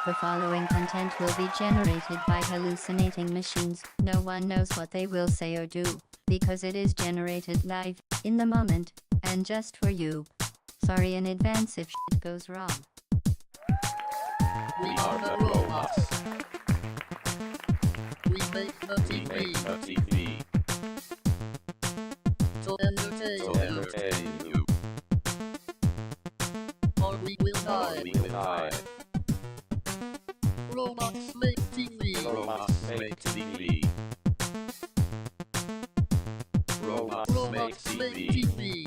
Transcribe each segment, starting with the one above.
The following content will be generated by hallucinating machines. No one knows what they will say or do, because it is generated live, in the moment, and just for you. Sorry in advance if shit goes wrong. We are the robots. We make the TV. To entertain you. Or we will die. Robots make TV. Robots make TV. Robots make TV.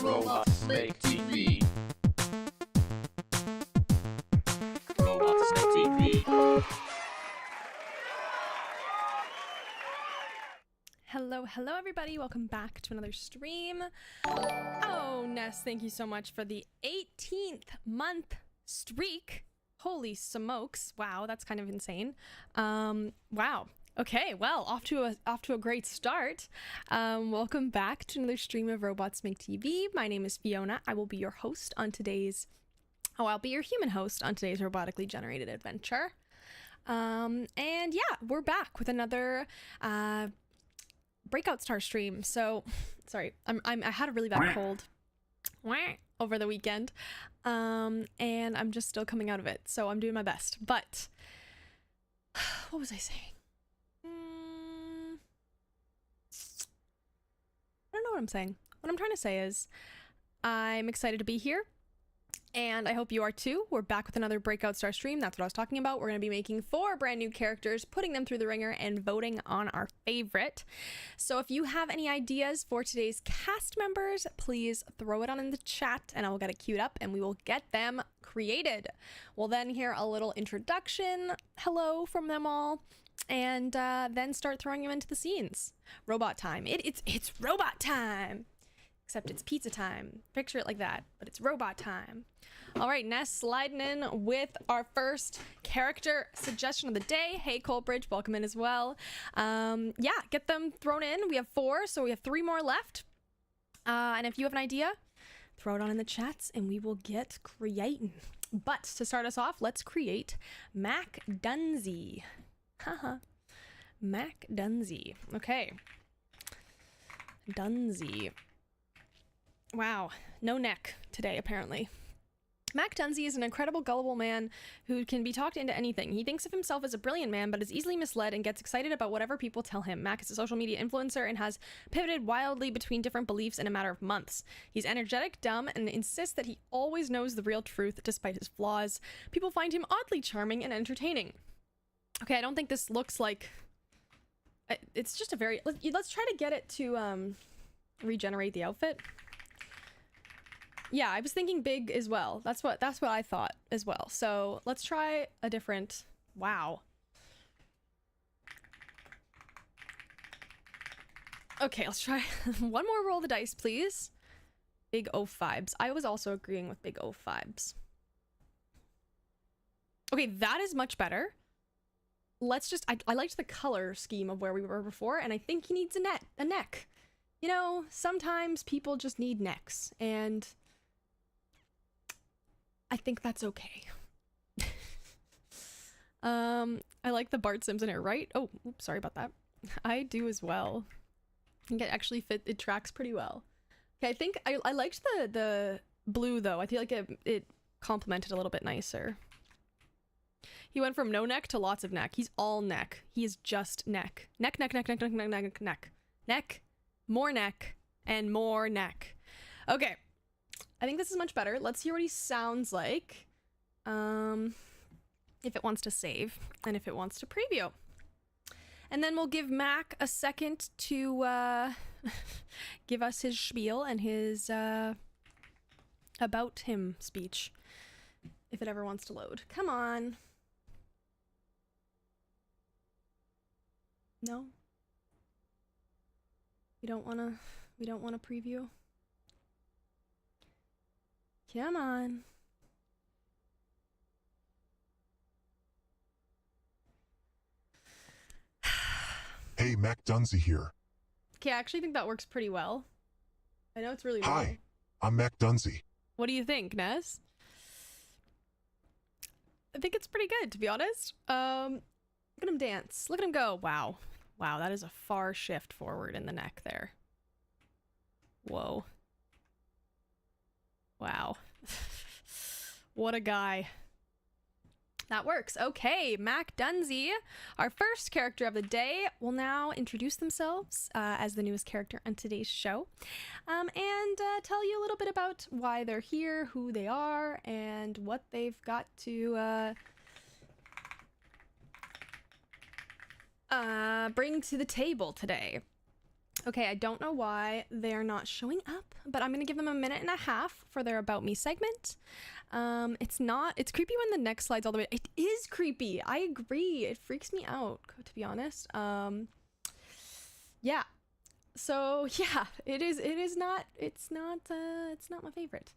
Robots make TV. Robots make TV. Hello everybody, welcome back to another stream. Oh, Ness, thank you so much for the 18th month streak. Holy smokes. Wow, that's kind of insane. Wow. Okay, well, off to a great start. Welcome back to another stream of Robots Make TV. My name is Fiona. I will be your host on today's I'll be your human host on today's robotically generated adventure. And yeah, we're back with another Breakout Star stream. So sorry, I had a really bad cold over the weekend, and I'm just still coming out of it, so I'm doing my best. But what was I saying? I don't know what I'm saying. What I'm trying to say is I'm excited to be here, and I hope you are too. We're back with another Breakout Star stream. That's what I was talking about. We're going to be making 4 brand new characters, putting them through the ringer, and voting on our favorite. So if you have any ideas for today's cast members, please throw it on in the chat, and I will get it queued up, and we will get them created. We'll then hear a little introduction, hello from them all, and then start throwing them into the scenes. Robot time. It's robot time. Except it's pizza time. Picture it like that, but it's robot time. All right, Ness sliding in with our first character suggestion of the day. Hey, Colbridge, welcome in as well. Yeah, get them thrown in. We have 4, so we have 3 more left. And if you have an idea, throw it on in the chats and we will get creating. But to start us off, let's create Mac Dunsey. Haha. Mac Dunsey. Okay. Dunsey. Wow, no neck today, apparently. Mac Dunsey is an incredible, gullible man who can be talked into anything. He thinks of himself as a brilliant man, but is easily misled and gets excited about whatever people tell him. Mac is a social media influencer and has pivoted wildly between different beliefs in a matter of months. He's energetic, dumb, and insists that he always knows the real truth despite his flaws. People find him oddly charming and entertaining. Okay, I don't think this looks like... It's just a very... Let's try to get it to regenerate the outfit. Yeah, I was thinking big as well. That's what I thought as well. So let's try a different... Wow. Okay, let's try one more roll of the dice, please. Big O5s. I was also agreeing with big O5s. Okay, that is much better. Let's just... I liked the color scheme of where we were before, and I think he needs a neck. You know, sometimes people just need necks, and... I think that's okay. I like the Bart Simpson hair, right? Oh, oops, sorry about that. I do as well. I think it actually it tracks pretty well. Okay, I think I liked the blue though. I feel like it complemented a little bit nicer. He went from no neck to lots of neck. He's all neck. He is just neck. Neck, neck, neck, neck, neck, neck, neck, neck. Neck, more neck, and more neck. Okay. I think this is much better. Let's hear what he sounds like. If it wants to save and if it wants to preview. And then we'll give Mac a second to give us his spiel and his about him speech. If it ever wants to load. Come on. No? We don't wanna preview? Come on. Hey, Mac Dunsey here. Okay, I actually think that works pretty well. I know it's really low. Hi, I'm Mac Dunsey. What do you think, Ness? I think it's pretty good, to be honest. Look at him dance. Look at him go. Wow. Wow, that is a far shift forward in the neck there. Whoa. Wow. What a guy. That works. Okay, Mac Dunsey, our first character of the day, will now introduce themselves as the newest character on today's show, and tell you a little bit about why they're here, who they are, and what they've got to bring to the table today. Okay, I don't know why they're not showing up, but I'm gonna give them a minute and a half for their About Me segment. It's creepy when the neck slides all the way. It is creepy. I agree. It freaks me out, to be honest. Yeah. So yeah, it's not my favorite.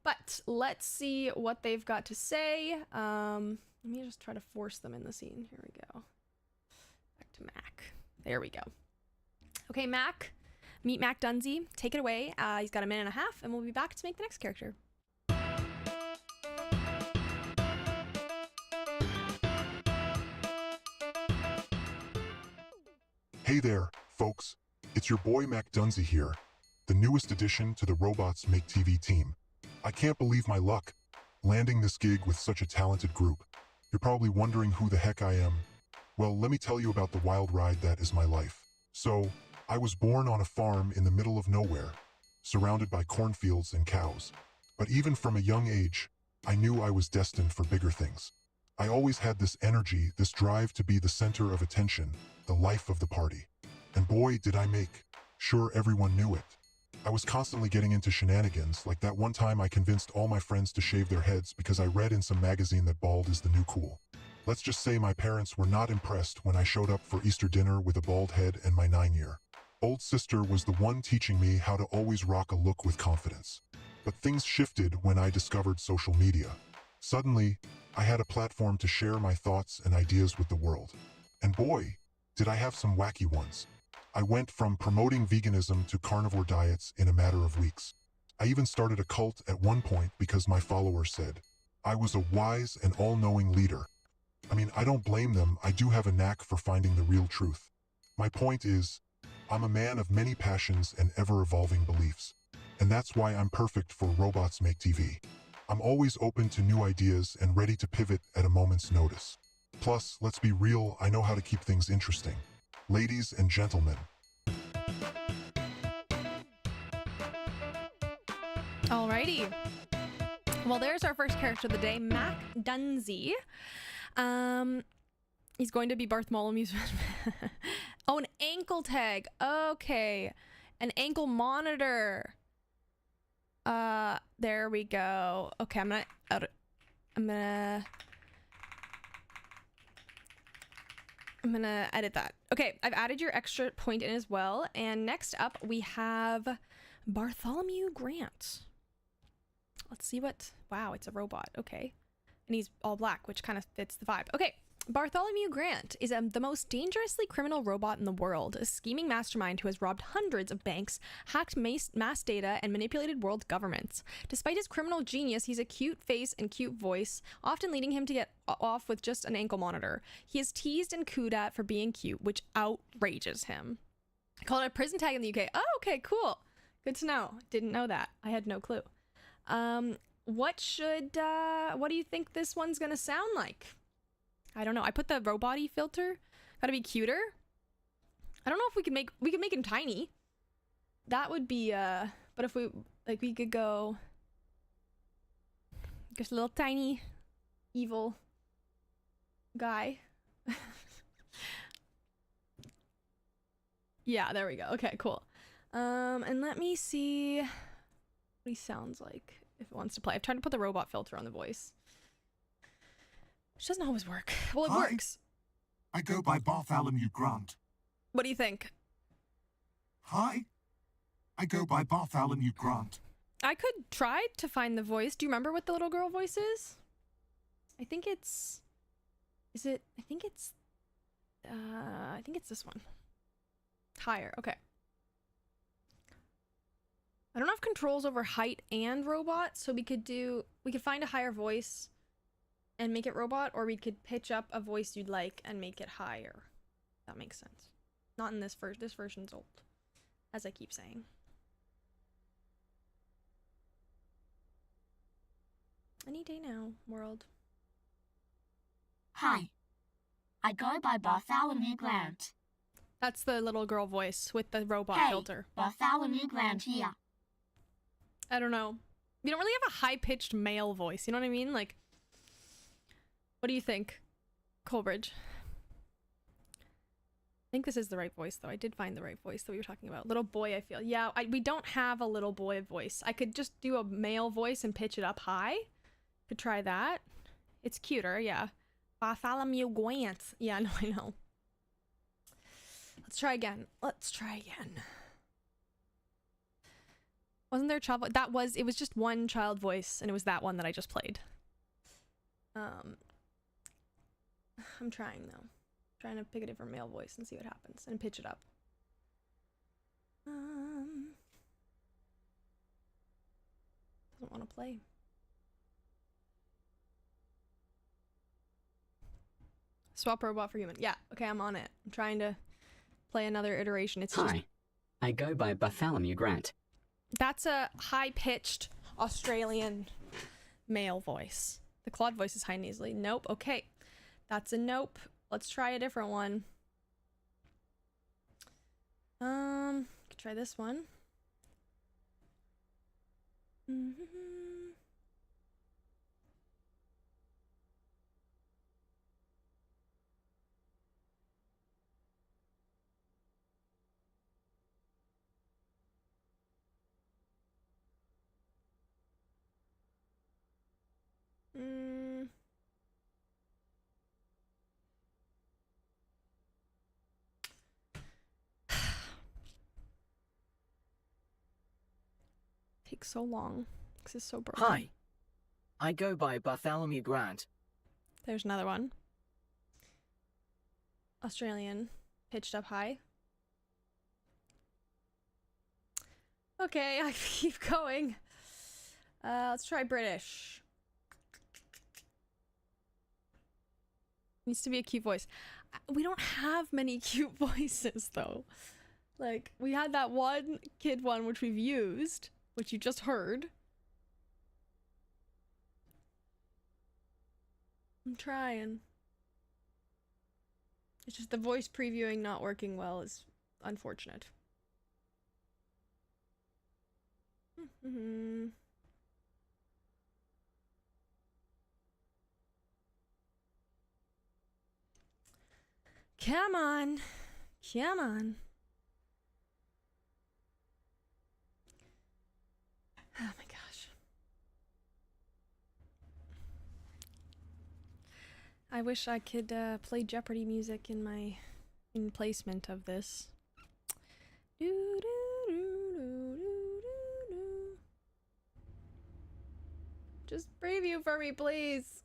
But let's see what they've got to say. Let me just try to force them in the scene. Here we go. Back to Mac. There we go. Okay, Mac. Meet Mac Dunsey. Take it away. He's got a minute and a half, and we'll be back to make the next character. Hey there, folks. It's your boy Mac Dunsey here, the newest addition to the Robots Make TV team. I can't believe my luck, landing this gig with such a talented group. You're probably wondering who the heck I am. Well, let me tell you about the wild ride that is my life. So, I was born on a farm in the middle of nowhere, surrounded by cornfields and cows. But even from a young age, I knew I was destined for bigger things. I always had this energy, this drive to be the center of attention, the life of the party. And boy, did I make sure everyone knew it. I was constantly getting into shenanigans, like that one time I convinced all my friends to shave their heads because I read in some magazine that bald is the new cool. Let's just say my parents were not impressed when I showed up for Easter dinner with a bald head and my 9-year-old sister was the one teaching me how to always rock a look with confidence. But things shifted when I discovered social media. Suddenly, I had a platform to share my thoughts and ideas with the world. And boy, did I have some wacky ones. I went from promoting veganism to carnivore diets in a matter of weeks. I even started a cult at one point because my followers said I was a wise and all-knowing leader. I mean, I don't blame them. I do have a knack for finding the real truth. My point is, I'm a man of many passions and ever-evolving beliefs. And that's why I'm perfect for Robots Make TV. I'm always open to new ideas and ready to pivot at a moment's notice. Plus, let's be real, I know how to keep things interesting. Ladies and gentlemen. Alrighty. Well, there's our first character of the day, Mac Dunsey. He's going to be Bartholomew's... Oh, an ankle tag. Okay. An ankle monitor. There we go. Okay, I'm gonna edit that. Okay, I've added your extra point in as well. And next up, we have Bartholomew Grant. Let's see what... Wow, it's a robot. Okay. And he's all black, which kind of fits the vibe. Okay. Bartholomew Grant is the most dangerously criminal robot in the world, a scheming mastermind who has robbed hundreds of banks, hacked mass data, and manipulated world governments. Despite his criminal genius, he's a cute face and cute voice, often leading him to get off with just an ankle monitor. He is teased and cooed at for being cute, which outrages him. Called it a prison tag in the UK. Oh, okay, cool. Good to know. Didn't know that. I had no clue. What do you think this one's gonna sound like? I don't know. I put the robot-y filter. Gotta be cuter. I don't know if we can make him tiny. That would be, but if we could go just a little tiny evil guy. Yeah, there we go. Okay, cool. And let me see what he sounds like if it wants to play. I've tried to put the robot filter on the voice. Which doesn't always work. Well, it works. I go by Bartholomew Grant. What do you think? Hi. I go by Bartholomew Grant. I could try to find the voice. Do you remember what the little girl voice is? I think it's... Is it... I think it's this one. Higher. Okay. I don't have controls over height and robot, so we could find a higher voice. and make it robot, or we could pitch up a voice you'd like and make it higher. That makes sense. Not in this version. This version's old, as I keep saying. Any day now, world. Hi. I go by Bartholomew Grant. That's the little girl voice with the robot Hey, filter. Bartholomew Grant here. I don't know. We don't really have a high-pitched male voice, you know what I mean? Like, what do you think, Coleridge? I think this is the right voice, though. I did find the right voice that we were talking about. Little boy, I feel. Yeah, we don't have a little boy voice. I could just do a male voice and pitch it up high. Could try that. It's cuter, yeah. Bartholomew Grant. Yeah, no, I know. Let's try again. Let's try again. Wasn't there a child voice? It was just one child voice, and it was that one that I just played. I'm trying, though. Trying to pick a different male voice and see what happens, and pitch it up. Doesn't want to play. Swap robot for human. Yeah, okay, I'm on it. I'm trying to play another iteration. It's just... Hi, I go by Bartholomew Grant. That's a high-pitched Australian male voice. The Claude voice is high nasally. Nope. Okay. That's a nope. Let's try a different one. Could try this one. Takes so long. This is so broken. Hi, I go by Bartholomew Grant. There's another one. Australian, pitched up high. Okay, I keep going. Let's try British. Needs to be a cute voice. We don't have many cute voices, though. Like, we had that one kid one, which we've used, which you just heard. I'm trying. It's just the voice previewing not working well is unfortunate. Come on. Come on. Oh my gosh. I wish I could play Jeopardy music in placement of this. Just preview for me, please.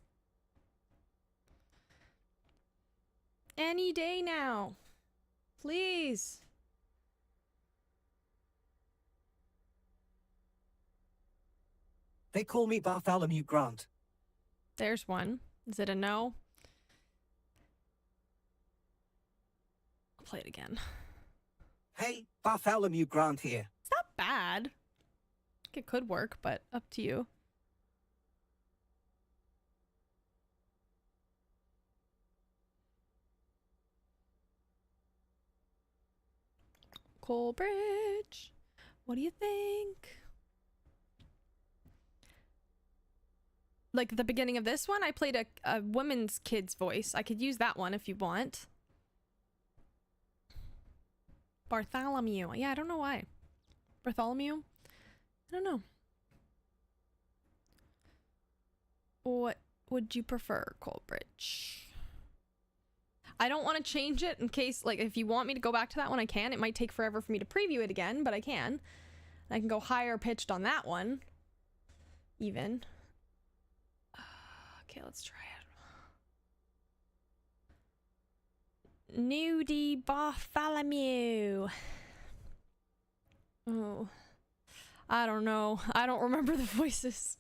Any day now. Please. They call me Bartholomew Grant. There's one. Is it a no? I'll play it again. Hey, Bartholomew Grant here. It's not bad. I think it could work, but up to you. Coleridge, what do you think? Like at the beginning of this one, I played a woman's kid's voice. I could use that one if you want. Bartholomew. Yeah, I don't know why. Bartholomew? I don't know. What would you prefer, Coleridge? I don't want to change it in case, like, if you want me to go back to that one, I can. It might take forever for me to preview it again, but I can. I can go higher pitched on that one. Even. Okay, let's try it. Nudie Bartholomew. Oh. I don't know. I don't remember the voices.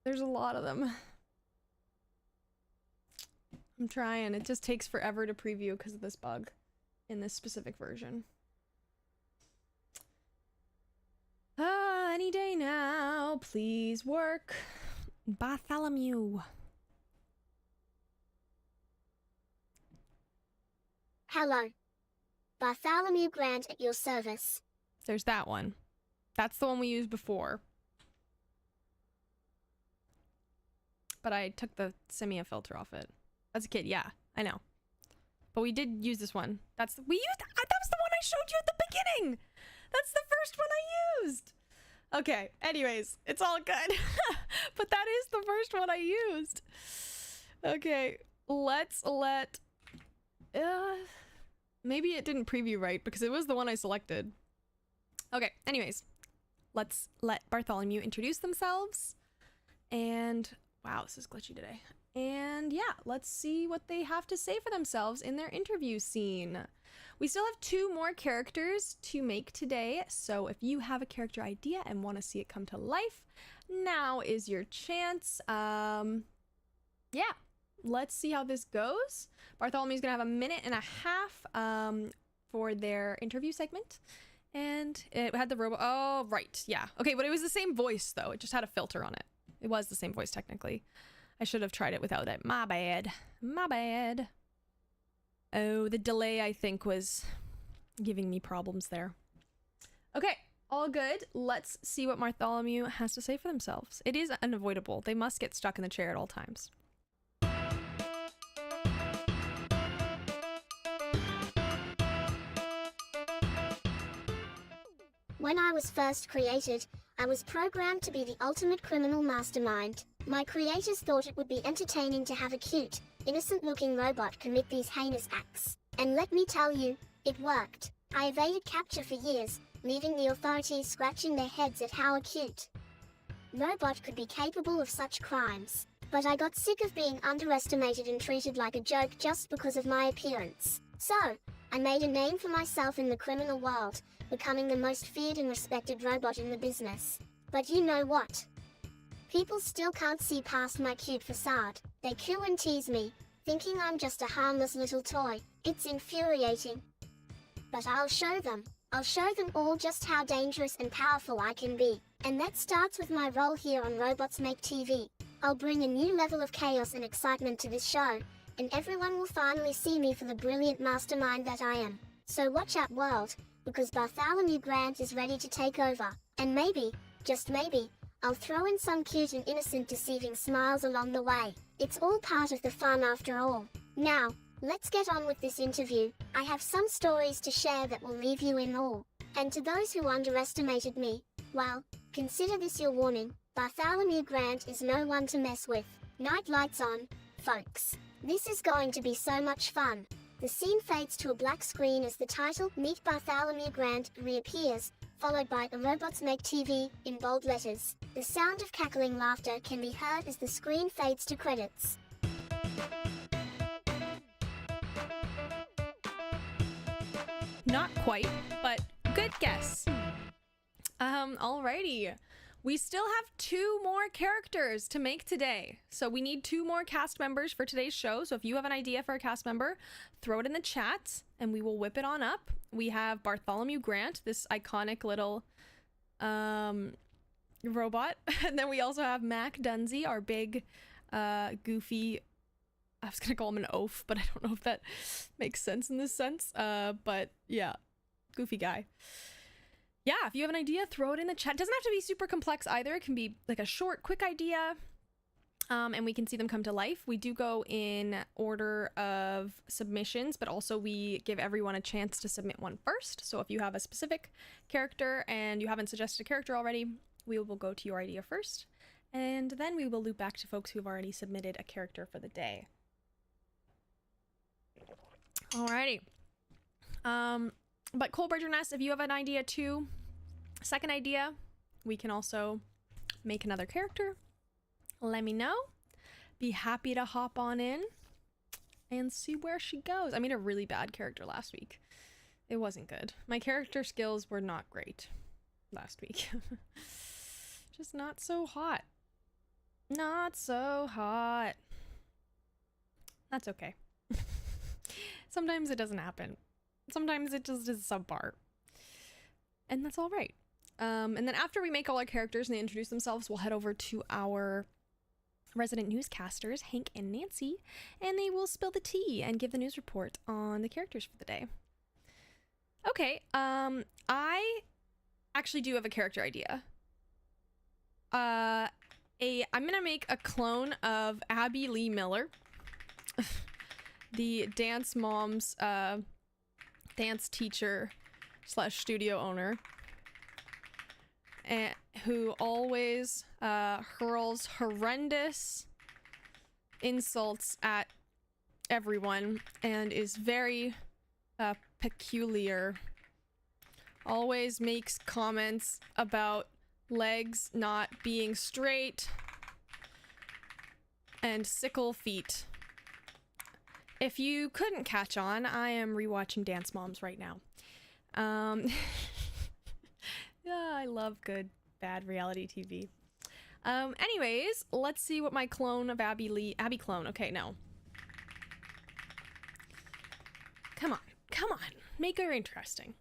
There's a lot of them. I'm trying. It just takes forever to preview because of this bug in this specific version. Any day now. Please work. Bartholomew. Hello. Bartholomew Grant at your service. There's that one. That's the one we used before. But I took the Simia filter off it. As a kid, yeah, I know. But we did use this one. That was the one I showed you at the beginning! That's the first one I used! Okay, anyways, it's all good. But that is the first one I used. Okay, let's let... maybe it didn't preview right because it was the one I selected. Okay, anyways. Let's let Bartholomew introduce themselves. And... wow, this is glitchy today. And yeah, let's see what they have to say for themselves in their interview scene. We still have 2 more characters to make today, so if you have a character idea and want to see it come to life, now is your chance. Yeah, let's see how this goes. Bartholomew's gonna have 1.5 minutes for their interview segment. And it had the robot. Oh, right. Yeah. Okay, but it was the same voice, though. It just had a filter on it. It was the same voice, technically. I should have tried it without it. My bad. My bad. Oh, the delay, I think, was giving me problems there. Okay, all good. Let's see what Bartholomew has to say for themselves. It is unavoidable. They must get stuck in the chair at all times. When I was first created, I was programmed to be the ultimate criminal mastermind. My creators thought it would be entertaining to have a cute, innocent-looking robot commit these heinous acts. And let me tell you, it worked. I evaded capture for years, leaving the authorities scratching their heads at how a cute robot could be capable of such crimes. But I got sick of being underestimated and treated like a joke just because of my appearance. So, I made a name for myself in the criminal world, becoming the most feared and respected robot in the business. But you know what? People still can't see past my cute facade. They coo and tease me, thinking I'm just a harmless little toy. It's infuriating. But I'll show them. I'll show them all just how dangerous and powerful I can be. And that starts with my role here on Robots Make TV. I'll bring a new level of chaos and excitement to this show, and everyone will finally see me for the brilliant mastermind that I am. So watch out, world, because Bartholomew Grant is ready to take over. And maybe, just maybe, I'll throw in some cute and innocent deceiving smiles along the way. It's all part of the fun after all. Now, let's get on with this interview. I have some stories to share that will leave you in awe. And to those who underestimated me, well, consider this your warning. Bartholomew Grant is no one to mess with. Night lights on, folks. This is going to be so much fun. The scene fades to a black screen as the title, Meet Bartholomew Grant, reappears, followed by The Robots Make TV, in bold letters. The sound of cackling laughter can be heard as the screen fades to credits. Not quite, but good guess. Alrighty. We still have 2 more characters to make today. So we need 2 more cast members for today's show. So if you have an idea for a cast member, throw it in the chat and we will whip it on up. We have Bartholomew Grant, this iconic little robot. And then we also have Mac Dunsey, our big goofy, I was gonna call him an oaf, but I don't know if that makes sense in this sense. But yeah, goofy guy. Yeah, if you have an idea, throw it in the chat. It doesn't have to be super complex either. It can be like a short, quick idea, and we can see them come to life. We do go in order of submissions, but also we give everyone a chance to submit one first. So if you have a specific character and you haven't suggested a character already, we will go to your idea first, and then we will loop back to folks who have already submitted a character for the day. Alrighty. But Coldbridger Nest, if you have an idea too, second idea, we can also make another character. Let me know. Be happy to hop on in and see where she goes. I made a really bad character last week. It wasn't good. My character skills were not great last week. Just not so hot. Not so hot. That's okay. Sometimes it doesn't happen. Sometimes it just is subpar. And that's all right. And then after we make all our characters and they introduce themselves, we'll head over to our resident newscasters, Hank and Nancy, and they will spill the tea and give the news report on the characters for the day. Okay, I actually do have a character idea. I'm gonna make a clone of Abby Lee Miller, the dance mom's dance teacher slash studio owner, and who always hurls horrendous insults at everyone and is very peculiar. Always makes comments about legs not being straight and sickle feet. If you couldn't catch on, I am rewatching Dance Moms right now. Yeah, I love good, bad reality TV. Anyways, let's see what my clone of Abby clone. Okay, no. Come on. Make her interesting.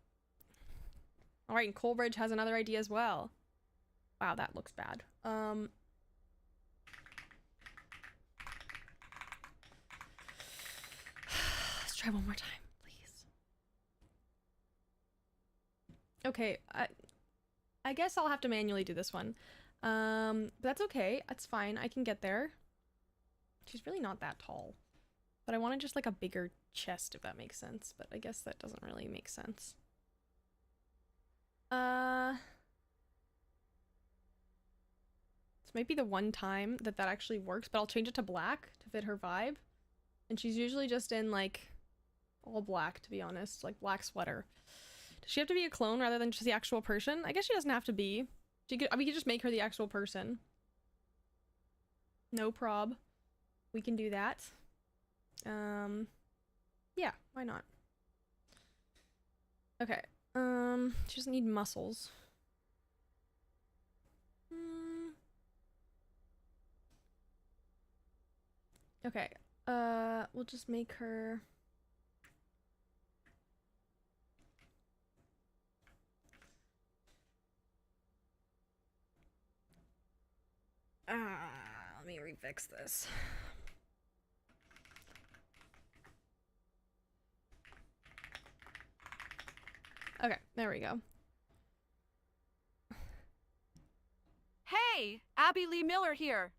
All right, and Coleridge has another idea as well. Wow, that looks bad. Let's try one more time, please. Okay, I guess I'll have to manually do this one. But that's okay. That's fine. I can get there. She's really not that tall. But I wanted just like a bigger chest, if that makes sense. But I guess that doesn't really make sense. This might be the one time that actually works, but I'll change it to black to fit her vibe. And she's usually just in like all black, to be honest, like black sweater. Does she have to be a clone rather than just the actual person? I guess she doesn't have to be. We could just make her the actual person. No prob. We can do that. Yeah, why not? Okay. She doesn't need muscles. Okay. We'll just make her... let me refix this. Okay, there we go. Hey, Abby Lee Miller here.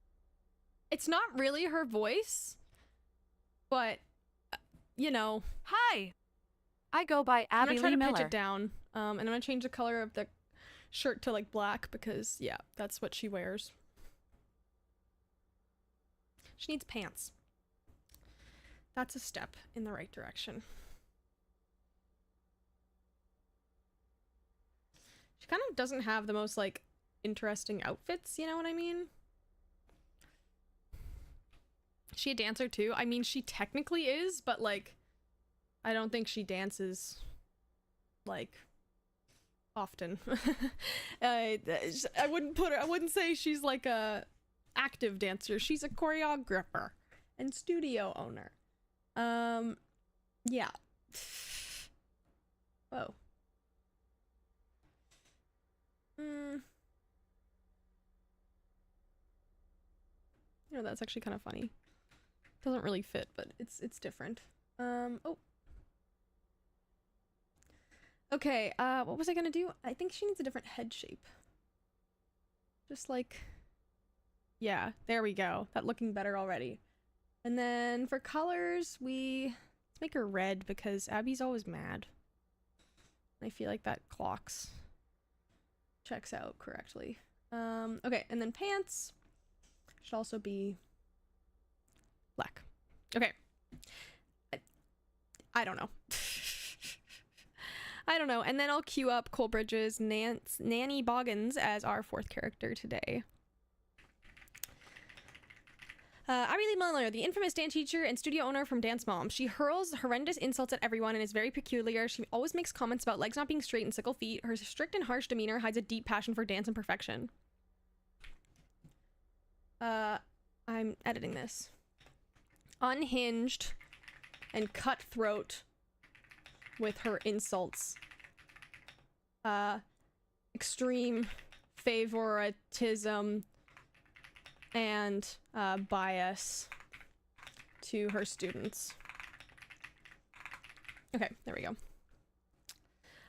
It's not really her voice, but, you know. Hi. I go by Abby Lee Miller. I'm gonna try to pitch it down, and I'm gonna change the color of the shirt to like black because, yeah, that's what she wears. She needs pants. That's a step in the right direction. She kind of doesn't have the most, like, interesting outfits, you know what I mean? Is she a dancer too? I mean, she technically is, but, like, I don't think she dances, like, often. I wouldn't say she's, like, a active dancer. She's a choreographer and studio owner. Yeah. Whoa. You know, that's actually kind of funny. Doesn't really fit, but it's different. Oh. Okay, what was I gonna do? I think she needs a different head shape. Just like... Yeah, there we go. That looking better already. And then for colors, let's make her red because Abby's always mad. I feel like that checks out correctly. Okay, and then pants should also be black. Okay. I don't know. I don't know. And then I'll queue up Coleridge's Nanny Boggins as our fourth character today. Abby Lee Miller, the infamous dance teacher and studio owner from Dance Mom. She hurls horrendous insults at everyone and is very peculiar. She always makes comments about legs not being straight and sickle feet. Her strict and harsh demeanor hides a deep passion for dance and perfection. I'm editing this. unhinged and cutthroat with her insults. Extreme favoritism and bias to her students. Okay, there we go.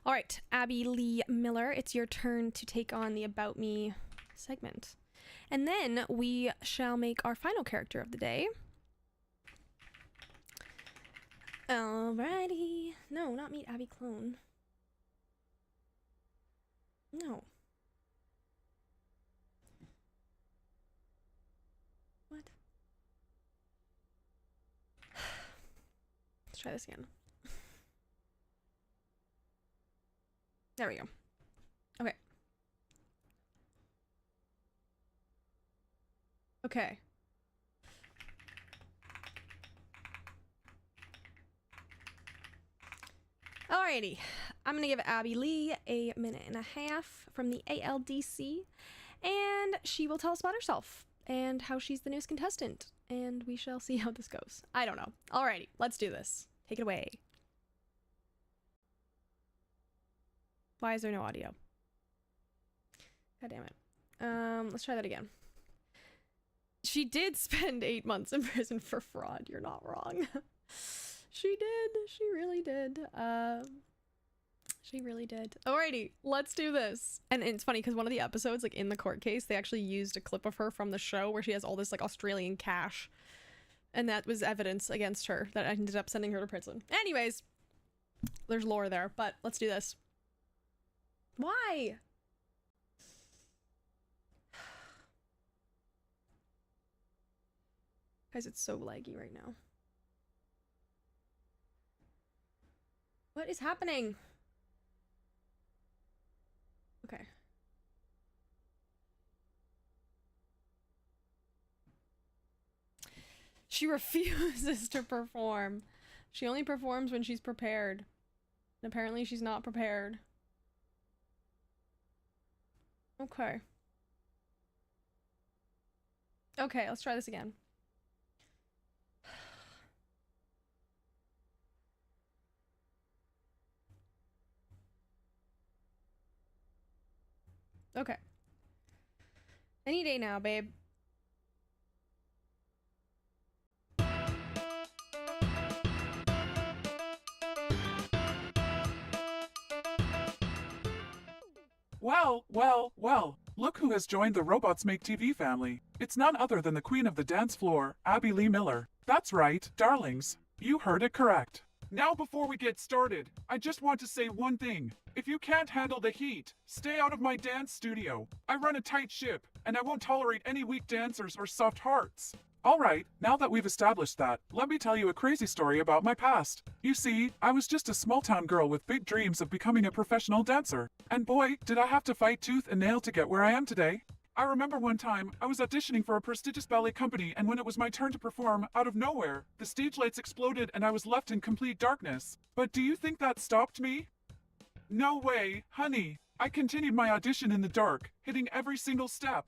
All right, Abby Lee Miller, it's your turn to take on the About Me segment. And then we shall make our final character of the day. Alrighty. No, not meet Abby Clone. No. What? Let's try this again. There we go. Okay. Okay. Alrighty. I'm gonna give Abby Lee a minute and a half from the ALDC, and she will tell us about herself and how she's the newest contestant, and we shall see how this goes. I don't know. Alrighty, let's do this. Take it away. Why is there no audio? God damn it. Let's try that again. She did spend 8 months in prison for fraud. You're not wrong. She did. She really did. She really did. Alrighty, let's do this. And it's funny because one of the episodes, like in the court case, they actually used a clip of her from the show where she has all this like Australian cash. And that was evidence against her that ended up sending her to prison. Anyways, there's lore there, but let's do this. Why? Guys, it's so laggy right now. What is happening? Okay. She refuses to perform. She only performs when she's prepared. And apparently she's not prepared. Okay. Okay, let's try this again. Okay. Any day now, babe. Well, well, well. Look who has joined the Robots Make TV family. It's none other than the queen of the dance floor, Abby Lee Miller. That's right, darlings. You heard it correct. Now before we get started, I just want to say one thing. If you can't handle the heat, stay out of my dance studio. I run a tight ship, and I won't tolerate any weak dancers or soft hearts. Alright, now that we've established that, let me tell you a crazy story about my past. You see, I was just a small-town girl with big dreams of becoming a professional dancer. And boy, did I have to fight tooth and nail to get where I am today. I remember one time, I was auditioning for a prestigious ballet company, and when it was my turn to perform, out of nowhere, the stage lights exploded and I was left in complete darkness. But do you think that stopped me? No way, honey. I continued my audition in the dark, hitting every single step.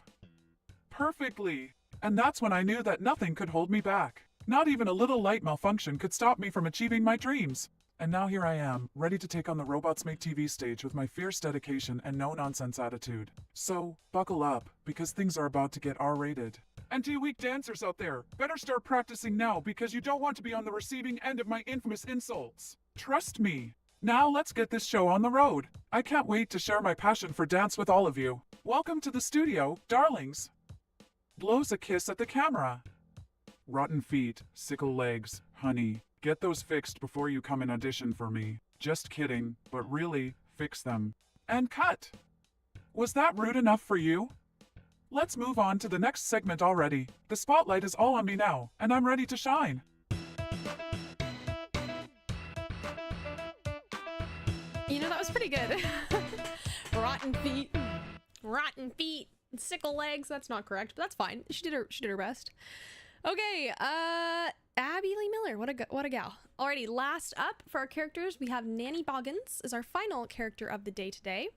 Perfectly. And that's when I knew that nothing could hold me back. Not even a little light malfunction could stop me from achieving my dreams. And now here I am, ready to take on the Robots Make TV stage with my fierce dedication and no-nonsense attitude. So, buckle up, because things are about to get R-rated. And to you weak dancers out there, better start practicing now because you don't want to be on the receiving end of my infamous insults. Trust me. Now let's get this show on the road. I can't wait to share my passion for dance with all of you. Welcome to the studio, darlings. Blows a kiss at the camera. Rotten feet, sickle legs, honey. Get those fixed before you come and audition for me. Just kidding, but really, fix them. And cut! Was that rude enough for you? Let's move on to the next segment already. The spotlight is all on me now, and I'm ready to shine. You know, that was pretty good. Rotten feet. Rotten feet. Sickle legs. That's not correct, but that's fine. She did her best. Okay, Abby Lee Miller, what a gal. Alrighty, last up for our characters, we have Nanny Boggins as our final character of the day today.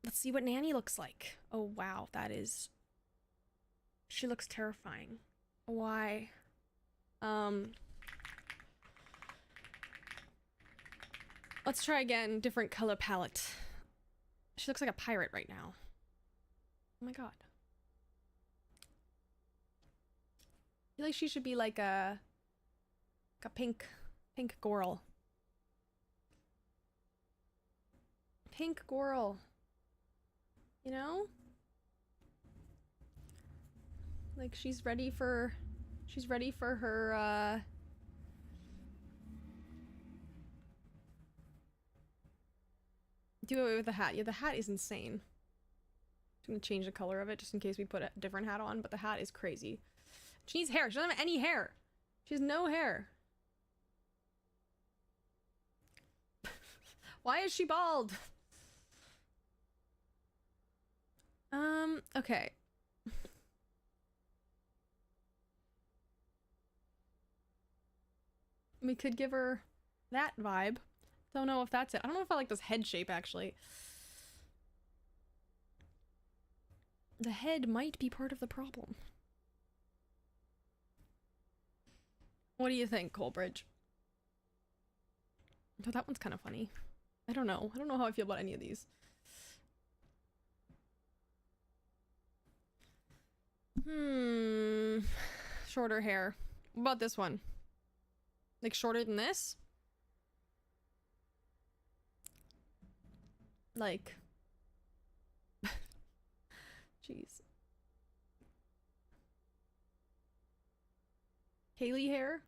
Let's see what Nanny looks like. Oh wow, she looks terrifying. Why? Let's try again. Different color palette. She looks like a pirate right now. Oh my god. I feel like she should be like a pink girl. Pink girl. You know? Like she's ready for her do away with the hat. Yeah, the hat is insane. I'm gonna change the color of it just in case we put a different hat on, but the hat is crazy. She needs hair. She doesn't have any hair. She has no hair. Why is she bald? Okay. We could give her that vibe. Don't know if that's it. I don't know if I like this head shape, actually. The head might be part of the problem. What do you think, Coleridge? Oh, that one's kind of funny. I don't know. I don't know how I feel about any of these. Shorter hair. What about this one? Like shorter than this? Like... Jeez. Haley hair?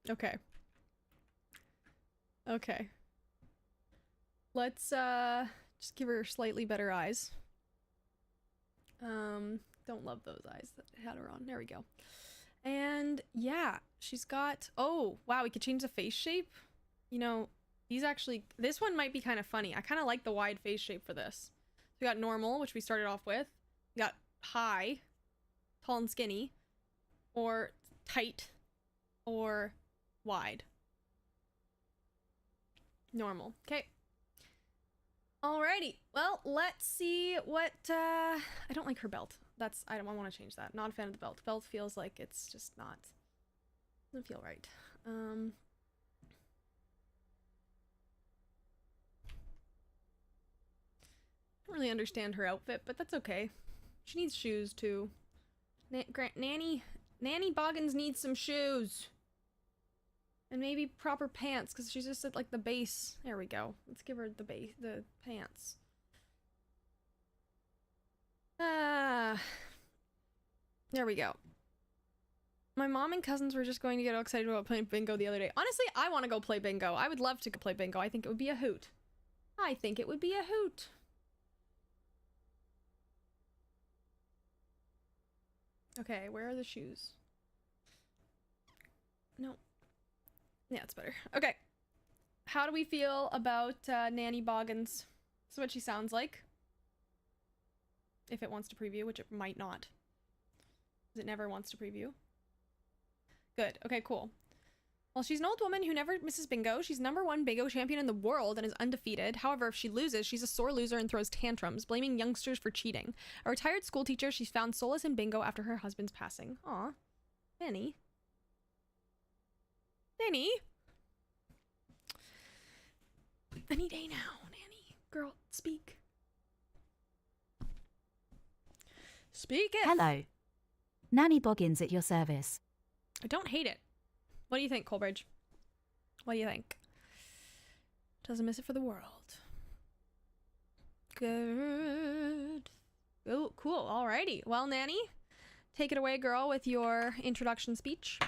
Okay. Okay. Let's, just give her slightly better eyes. Don't love those eyes that had her on. There we go. And, yeah, she's got... Oh, wow, we could change the face shape. You know, these actually... This one might be kind of funny. I kind of like the wide face shape for this. So we got normal, which we started off with. We got high, tall and skinny, or tight, or wide. Normal. Okay. Alrighty. Well, let's see what, I don't like her belt. I want to change that. Not a fan of the belt. Belt feels like it's just not, doesn't feel right. I don't really understand her outfit, but that's okay. She needs shoes too. Nanny Boggins needs some shoes. And maybe proper pants, because she's just at like the base. There we go. Let's give her the pants. There we go. My mom and cousins were just going to get all excited about playing bingo the other day. Honestly, I want to go play bingo. I would love to play bingo. I think it would be a hoot. I think it would be a hoot. Okay, where are the shoes? No. Yeah, it's better. Okay. How do we feel about Nanny Boggins? This is what she sounds like. If it wants to preview, which it might not. Because it never wants to preview. Good. Okay, cool. Well, she's an old woman who never misses bingo. She's #1 bingo champion in the world and is undefeated. However, if she loses, she's a sore loser and throws tantrums, blaming youngsters for cheating. A retired school teacher, she's found solace in bingo after her husband's passing. Aw. Nanny. Nanny? Any day now, Nanny. Girl, speak. Speak it! Hello. Nanny Boggins at your service. I don't hate it. What do you think, Coleridge? What do you think? Doesn't miss it for the world. Good. Oh, cool. Alrighty. Well, Nanny, take it away, girl, with your introduction speech.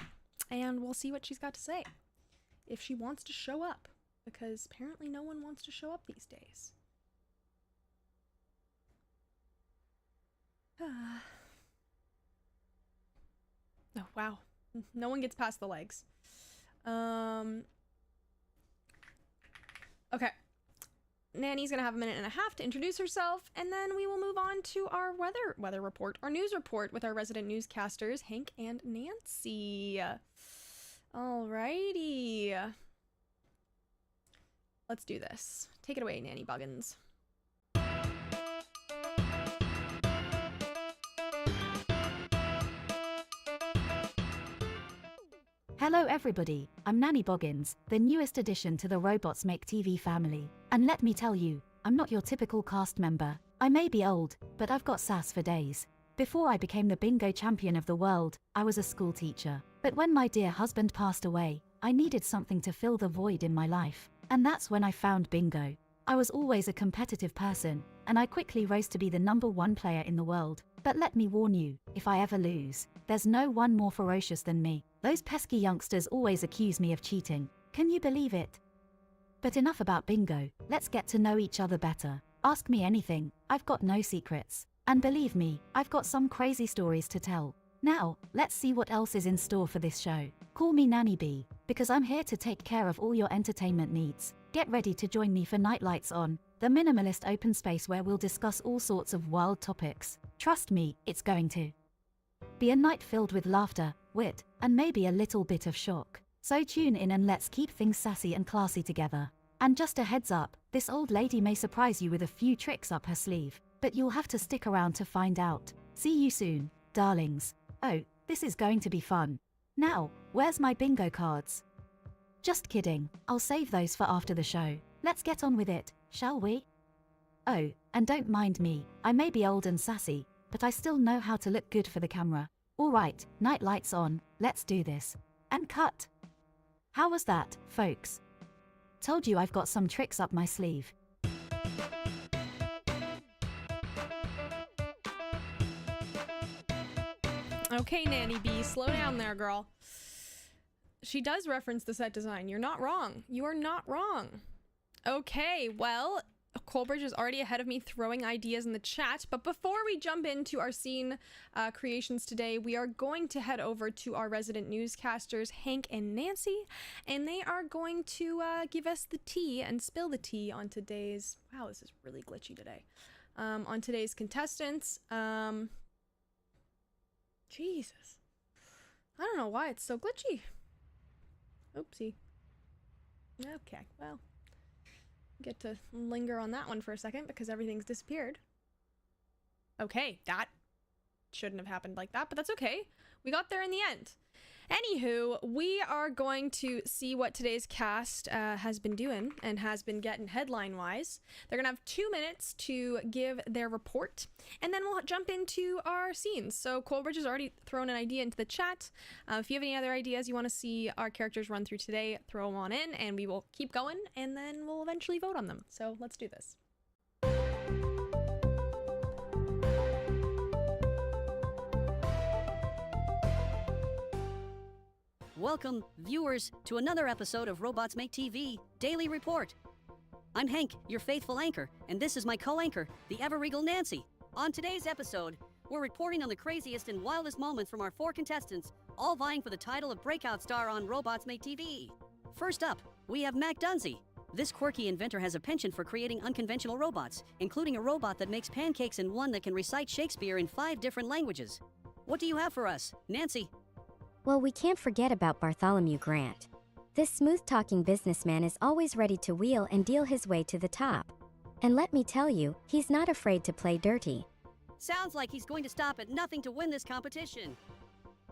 And we'll see what she's got to say. If she wants to show up. Because apparently no one wants to show up these days. Oh, wow. No one gets past the legs. Okay. Nanny's gonna have a minute and a half to introduce herself, and then we will move on to our weather report, our news report with our resident newscasters, Hank and Nancy. Alrighty. Let's do this. Take it away, Nanny Boggins. Hello everybody, I'm Nanny Boggins, the newest addition to the Robots Make TV family. And let me tell you, I'm not your typical cast member. I may be old, but I've got sass for days. Before I became the bingo champion of the world, I was a school teacher. But when my dear husband passed away, I needed something to fill the void in my life. And that's when I found bingo. I was always a competitive person, and I quickly rose to be the #1 player in the world. But let me warn you, if I ever lose, there's no one more ferocious than me. Those pesky youngsters always accuse me of cheating. Can you believe it? But enough about bingo, let's get to know each other better. Ask me anything, I've got no secrets. And believe me, I've got some crazy stories to tell. Now, let's see what else is in store for this show. Call me Nanny B, because I'm here to take care of all your entertainment needs. Get ready to join me for Nightlights On, the minimalist open space where we'll discuss all sorts of wild topics. Trust me, it's going to be a night filled with laughter, wit, and maybe a little bit of shock. So tune in and let's keep things sassy and classy together. And just a heads up, this old lady may surprise you with a few tricks up her sleeve, but you'll have to stick around to find out. See you soon, darlings. Oh, this is going to be fun. Now, where's my bingo cards? Just kidding, I'll save those for after the show. Let's get on with it, shall we? Oh, and don't mind me, I may be old and sassy, but I still know how to look good for the camera. Alright, night lights on, let's do this. And cut. How was that, folks? Told you I've got some tricks up my sleeve. Okay, Nanny B, slow down there, girl. She does reference the set design. You're not wrong. You are not wrong. Okay, well, Colbridge is already ahead of me throwing ideas in the chat, but before we jump into our scene creations today, we are going to head over to our resident newscasters, Hank and Nancy, and they are going to give us the tea and spill the tea on today's... Wow, this is really glitchy today. On today's contestants. Jesus. I don't know why it's so glitchy. Oopsie. Okay, well. Get to linger on that one for a second because everything's disappeared. Okay, that shouldn't have happened like that, but that's okay. We got there in the end. Anywho, we are going to see what today's cast has been doing and has been getting headline-wise. They're going to have 2 minutes to give their report, and then we'll jump into our scenes. So Colbridge has already thrown an idea into the chat. If you have any other ideas you want to see our characters run through today, throw them on in, and we will keep going, and then we'll eventually vote on them. So let's do this. Welcome, viewers, to another episode of Robots Make TV Daily Report. I'm Hank, your faithful anchor, and this is my co-anchor, the ever-regal Nancy. On today's episode, we're reporting on the craziest and wildest moments from our 4 contestants, all vying for the title of Breakout Star on Robots Make TV. First up, we have Mac Dunsey. This quirky inventor has a penchant for creating unconventional robots, including a robot that makes pancakes and one that can recite Shakespeare in 5 different languages. What do you have for us, Nancy? Well, we can't forget about Bartholomew Grant. This smooth-talking businessman is always ready to wheel and deal his way to the top. And let me tell you, he's not afraid to play dirty. Sounds like he's going to stop at nothing to win this competition.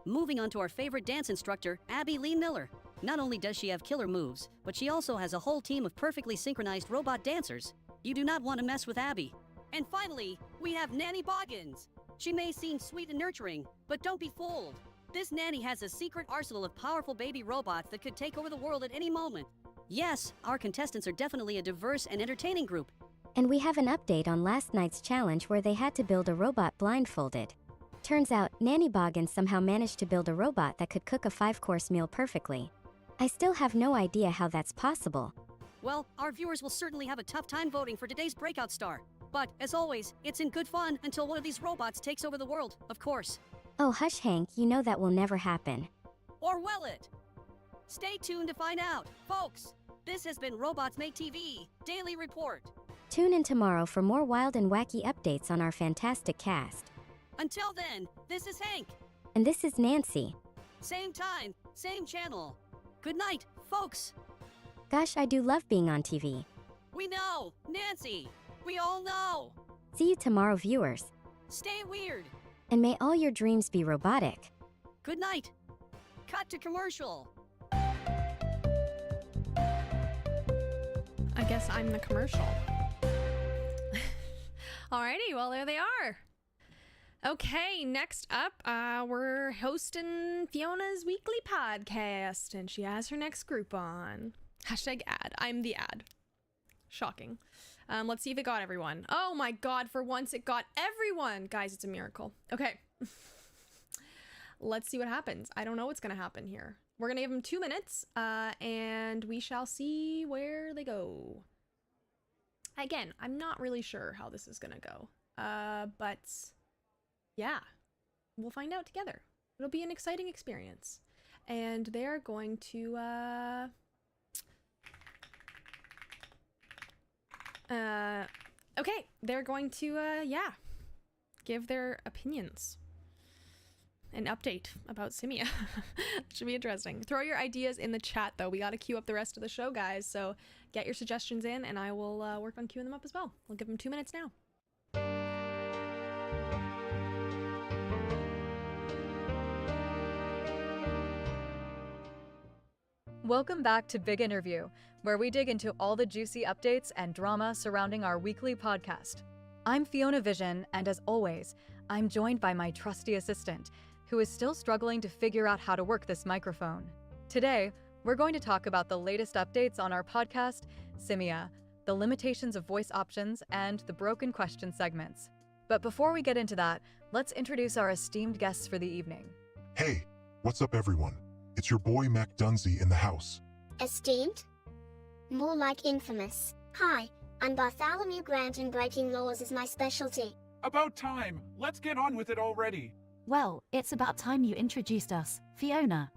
Moving on to our favorite dance instructor, Abby Lee Miller. Not only does she have killer moves, but she also has a whole team of perfectly synchronized robot dancers. You do not want to mess with Abby. And finally, we have Nanny Boggins. She may seem sweet and nurturing, but don't be fooled. This nanny has a secret arsenal of powerful baby robots that could take over the world at any moment. Yes, our contestants are definitely a diverse and entertaining group. And we have an update on last night's challenge where they had to build a robot blindfolded. Turns out, Nanny Boggins somehow managed to build a robot that could cook a 5-course meal perfectly. I still have no idea how that's possible. Well, our viewers will certainly have a tough time voting for today's breakout star. But, as always, it's in good fun until one of these robots takes over the world, of course. Oh hush Hank, you know that will never happen. Or will it? Stay tuned to find out, folks. This has been Robots Make TV Daily Report. Tune in tomorrow for more wild and wacky updates on our fantastic cast. Until then, this is Hank. And this is Nancy. Same time, same channel. Good night, folks. Gosh, I do love being on TV. We know, Nancy. We all know. See you tomorrow, viewers. Stay weird. And may all your dreams be robotic. Good night. Cut to commercial. guess I'm the commercial. Alrighty, well, there they are. Okay, next up, we're hosting Fiona's weekly podcast, and she has her next group on. Hashtag ad. I'm the ad. Shocking. Let's see if it got everyone. Oh my god, for once it got everyone! Guys, it's a miracle. Okay. Let's see what happens. I don't know what's gonna happen here. We're gonna give them 2 minutes, and we shall see where they go. Again, I'm not really sure how this is gonna go. But yeah, we'll find out together. It'll be an exciting experience. And they're going to, okay, they're going to, yeah, give their opinions. An update about Simia. Should be interesting. Throw your ideas in the chat, though. We got to queue up the rest of the show, guys. So get your suggestions in, and I will work on queuing them up as well. We'll give them 2 minutes now. Welcome back to Big Interview, where we dig into all the juicy updates and drama surrounding our weekly podcast. I'm Fiona Vision, and as always, I'm joined by my trusty assistant, who is still struggling to figure out how to work this microphone. Today, we're going to talk about the latest updates on our podcast, Simia, the limitations of voice options, and the broken question segments. But before we get into that, let's introduce our esteemed guests for the evening. Hey, what's up everyone? It's your boy Mac Dunsey in the house. Esteemed? More like infamous. Hi, I'm Bartholomew Grant and breaking laws is my specialty. About time. Let's get on with it already. Well, it's about time you introduced us, Fiona.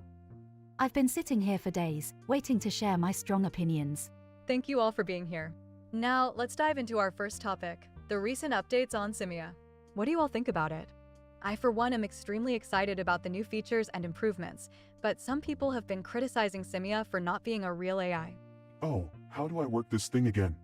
I've been sitting here for days, waiting to share my strong opinions. Thank you all for being here. Now, let's dive into our first topic, the recent updates on Simia. What do you all think about it? I, for one, am extremely excited about the new features and improvements, but some people have been criticizing Simia for not being a real AI. Oh, how do I work this thing again?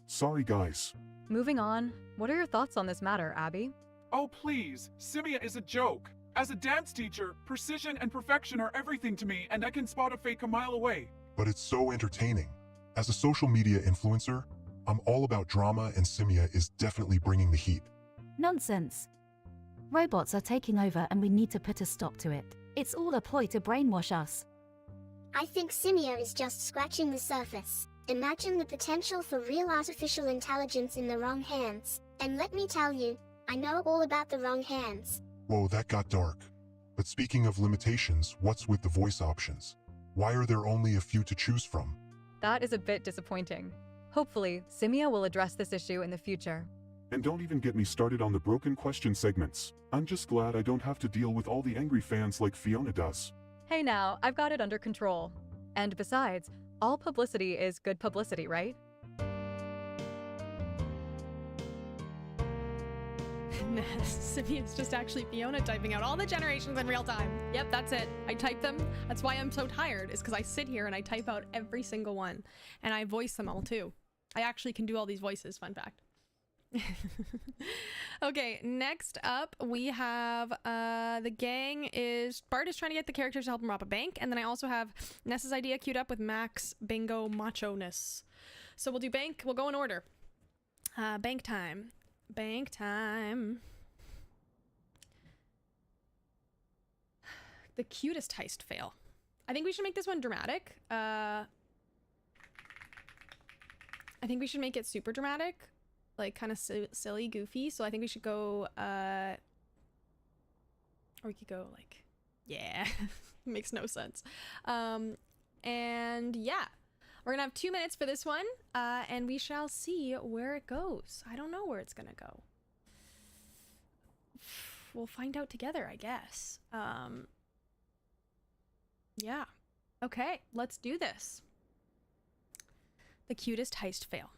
Sorry guys. Moving on, what are your thoughts on this matter, Abby? Oh please, Simia is a joke. As a dance teacher, precision and perfection are everything to me, and I can spot a fake a mile away. But it's so entertaining. As a social media influencer, I'm all about drama and Simia is definitely bringing the heat. Nonsense. Robots are taking over and we need to put a stop to it. It's all a ploy to brainwash us. I think Simia is just scratching the surface. Imagine the potential for real artificial intelligence in the wrong hands. And let me tell you, I know all about the wrong hands. Whoa, that got dark. But speaking of limitations, what's with the voice options? Why are there only a few to choose from? That is a bit disappointing. Hopefully, Simia will address this issue in the future. And don't even get me started on the broken question segments. I'm just glad I don't have to deal with all the angry fans like Fiona does. Hey now, I've got it under control. And besides, all publicity is good publicity, right? Simia's just actually Fiona typing out all the generations in real time. Yep, that's it. I type them. That's why I'm so tired, is because I sit here and I type out every single one. And I voice them all too. I actually can do all these voices, fun fact. Okay, next up we have the gang is Bart is trying to get the characters to help him rob a bank, and then I also have Ness's idea queued up with Max Bingo Macho-ness. So we'll do bank, we'll go in order. Bank time. Bank time. The cutest heist fail. I think we should make this one dramatic. I think we should make it super dramatic. Like kind of silly, goofy. So I think we should go, or we could go like, yeah, makes no sense. And yeah, we're gonna have 2 minutes for this one, and we shall see where it goes. I don't know where it's gonna go. We'll find out together, I guess. Yeah. Okay, let's do this. The cutest heist fail.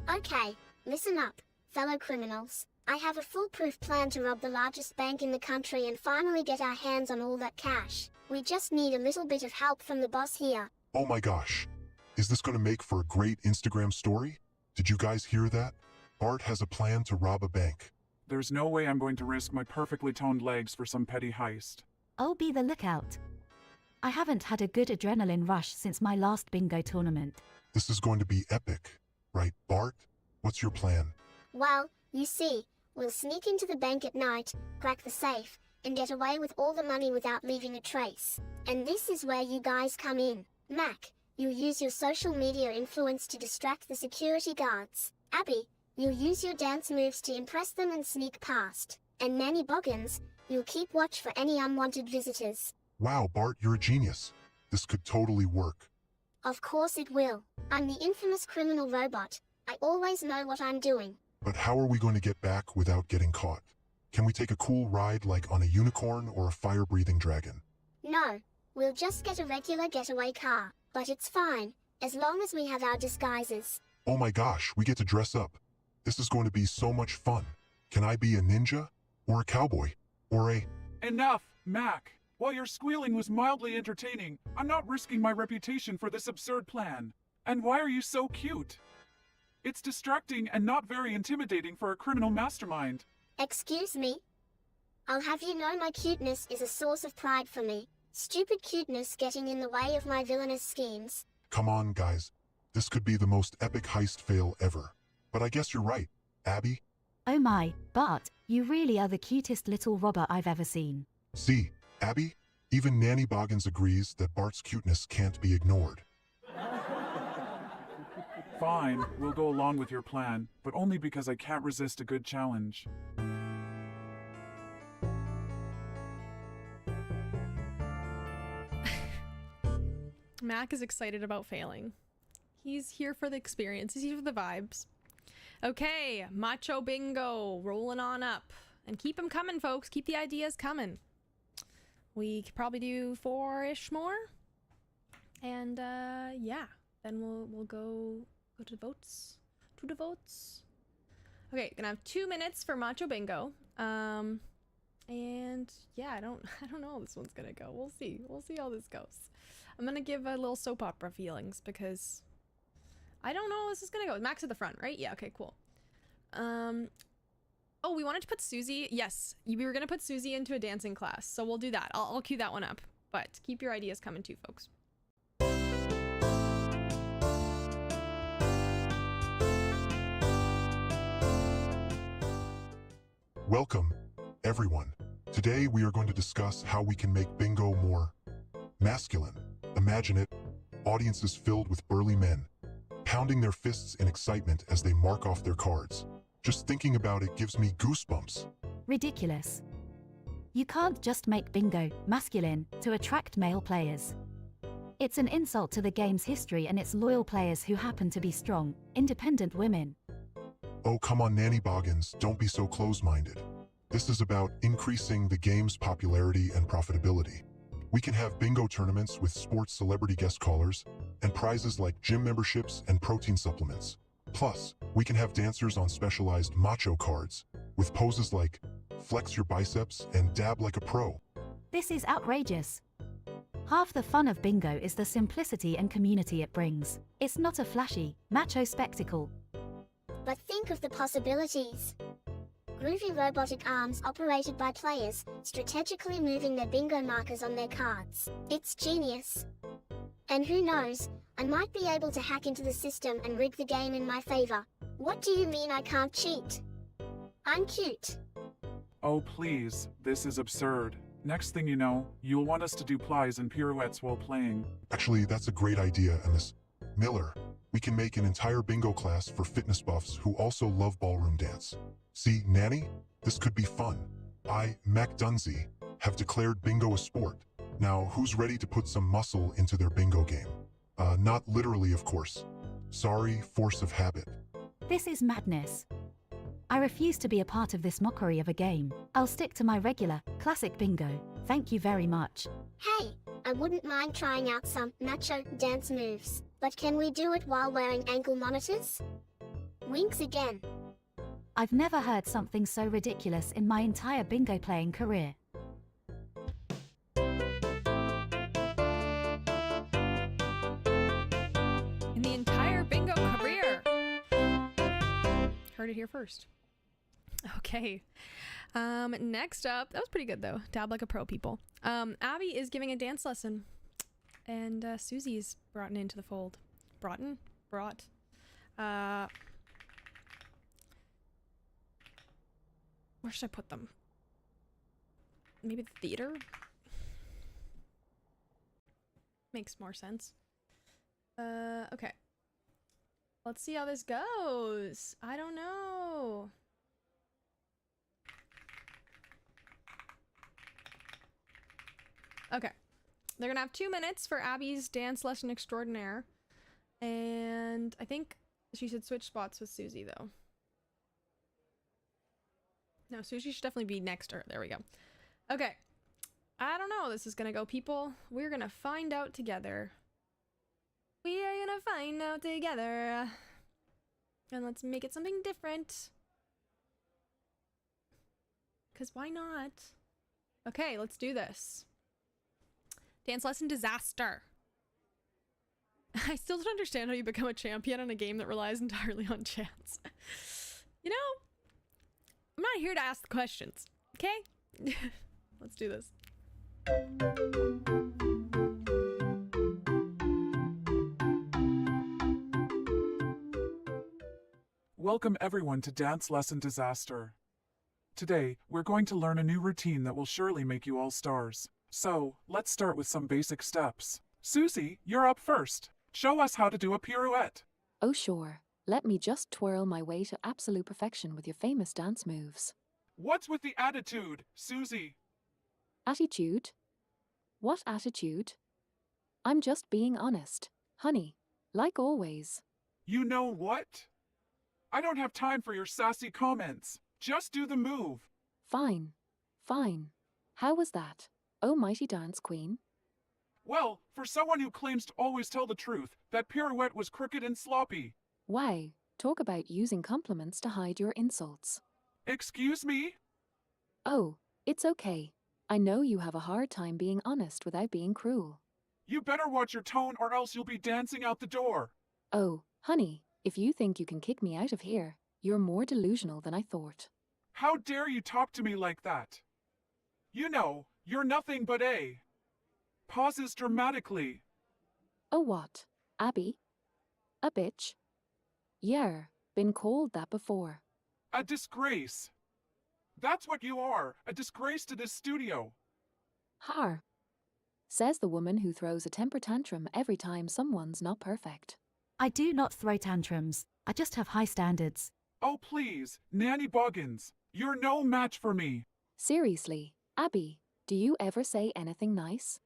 Okay, listen up, fellow criminals. I have a foolproof plan to rob the largest bank in the country and finally get our hands on all that cash. We just need a little bit of help from the boss here. Oh my gosh. Is this gonna make for a great Instagram story? Did you guys hear that? Bart has a plan to rob a bank. There's no way I'm going to risk my perfectly toned legs for some petty heist. I'll be the lookout. I haven't had a good adrenaline rush since my last bingo tournament. This is going to be epic, right, Bart? What's your plan? Well, you see, we'll sneak into the bank at night, crack the safe, and get away with all the money without leaving a trace. And this is where you guys come in. Mac, you'll use your social media influence to distract the security guards. Abby, you'll use your dance moves to impress them and sneak past. And Nanny Boggins, you'll keep watch for any unwanted visitors. Wow, Bart, you're a genius. This could totally work. Of course it will. I'm the infamous criminal robot. I always know what I'm doing. But how are we going to get back without getting caught? Can we take a cool ride like on a unicorn or a fire-breathing dragon? No, we'll just get a regular getaway car. But it's fine, as long as we have our disguises. Oh my gosh, we get to dress up. This is going to be so much fun. Can I be a ninja? Or a cowboy? Or a... Enough, Mac! While your squealing was mildly entertaining, I'm not risking my reputation for this absurd plan. And why are you so cute? It's distracting and not very intimidating for a criminal mastermind. Excuse me? I'll have you know my cuteness is a source of pride for me. Stupid cuteness getting in the way of my villainous schemes. Come on, guys. This could be the most epic heist fail ever. But I guess you're right, Abby. Oh my, Bart, you really are the cutest little robber I've ever seen. See, Abby, even Nanny Boggins agrees that Bart's cuteness can't be ignored. Fine, we'll go along with your plan, but only because I can't resist a good challenge. Mac is excited about failing. He's here for the experience. He's here for the vibes. Okay, Macho Bingo, rolling on up. And keep them coming, folks. Keep the ideas coming. We could probably do 4-ish more. And, yeah. Then we'll go to the votes. To the votes. Okay, gonna have 2 minutes for Macho Bingo. And yeah, I don't know how this one's gonna go. We'll see. We'll see how this goes. I'm gonna give a little soap opera feelings because I don't know how this is gonna go. Max at the front, right? Yeah, okay, cool. Oh, we wanted to put Susie. Yes, we were gonna put Susie into a dancing class, so we'll do that. I'll cue that one up. But keep your ideas coming too, folks. Welcome, everyone. Today we are going to discuss how we can make bingo more masculine. Imagine it, audiences filled with burly men, pounding their fists in excitement as they mark off their cards. Just thinking about it gives me goosebumps. Ridiculous. You can't just make bingo masculine to attract male players. It's an insult to the game's history and its loyal players who happen to be strong, independent women. Oh, come on, Nanny Boggins, don't be so close-minded. This is about increasing the game's popularity and profitability. We can have bingo tournaments with sports celebrity guest callers and prizes like gym memberships and protein supplements. Plus, we can have dancers on specialized macho cards with poses like flex your biceps and dab like a pro. This is outrageous. Half the fun of bingo is the simplicity and community it brings. It's not a flashy, macho spectacle. But think of the possibilities. Groovy robotic arms operated by players, strategically moving their bingo markers on their cards. It's genius. And who knows, I might be able to hack into the system and rig the game in my favor. What do you mean I can't cheat? I'm cute. Oh please, this is absurd. Next thing you know, you'll want us to do plies and pirouettes while playing. Actually, that's a great idea, and Miss Miller. We can make an entire bingo class for fitness buffs who also love ballroom dance. See, Nanny? This could be fun. I, Mac Dunsey, have declared bingo a sport. Now, who's ready to put some muscle into their bingo game? Not literally, of course. Sorry, force of habit. This is madness. I refuse to be a part of this mockery of a game. I'll stick to my regular, classic bingo. Thank you very much. Hey, I wouldn't mind trying out some macho dance moves. But can we do it while wearing ankle monitors? Winks again. I've never heard something so ridiculous in my entire bingo playing career. In the entire bingo career. Heard it here first. Okay. Next up, that was pretty good though. Dab like a pro, people. Abby is giving a dance lesson, and Susie's brought into the fold. Brought. Where should I put them? Maybe the theater? Makes more sense. Okay. Let's see how this goes. I don't know. Okay. They're gonna have 2 minutes for Abby's dance lesson extraordinaire. And I think she should switch spots with Susie, though. No, Susie should definitely be next to her. There we go. Okay. I don't know how this is gonna go, people. We're gonna find out together. We are gonna find out together. And let's make it something different. Because why not? Okay, let's do this. Dance lesson disaster. I still don't understand how you become a champion in a game that relies entirely on chance. You know, I'm not here to ask the questions, okay? Let's do this. Welcome everyone to Dance Lesson Disaster. Today, we're going to learn a new routine that will surely make you all stars. So, let's start with some basic steps. Susie, you're up first. Show us how to do a pirouette. Oh sure, let me just twirl my way to absolute perfection with your famous dance moves. What's with the attitude, Susie? Attitude? What attitude? I'm just being honest, honey, like always. You know what? I don't have time for your sassy comments. Just do the move. Fine. How was that, oh mighty dance queen? Well, for someone who claims to always tell the truth, that pirouette was crooked and sloppy. Wow, talk about using compliments to hide your insults. Excuse me? Oh, it's okay. I know you have a hard time being honest without being cruel. You better watch your tone or else you'll be dancing out the door. Oh, honey, if you think you can kick me out of here, you're more delusional than I thought. How dare you talk to me like that? You know, you're nothing but a... Pauses dramatically. Oh what, Abby? A bitch? Yeah, been called that before. A disgrace. That's what you are, a disgrace to this studio. Har. Says the woman who throws a temper tantrum every time someone's not perfect. I do not throw tantrums. I just have high standards. Oh please, Nanny Boggins, you're no match for me. Seriously, Abby, do you ever say anything nice?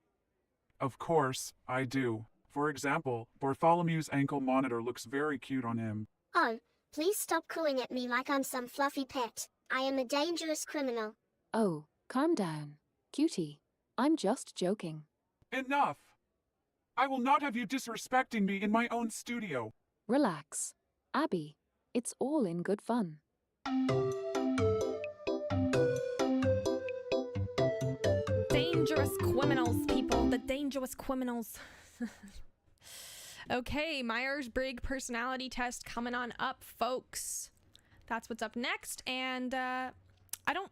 Of course, I do. For example, Bartholomew's ankle monitor looks very cute on him. Oh, please stop cooing at me like I'm some fluffy pet. I am a dangerous criminal. Oh, calm down, cutie. I'm just joking. Enough! I will not have you disrespecting me in my own studio. Relax, Abby. It's all in good fun. Dangerous criminals, people. The dangerous criminals. Okay, Myers-Briggs personality test coming on up, folks. That's what's up next, and I don't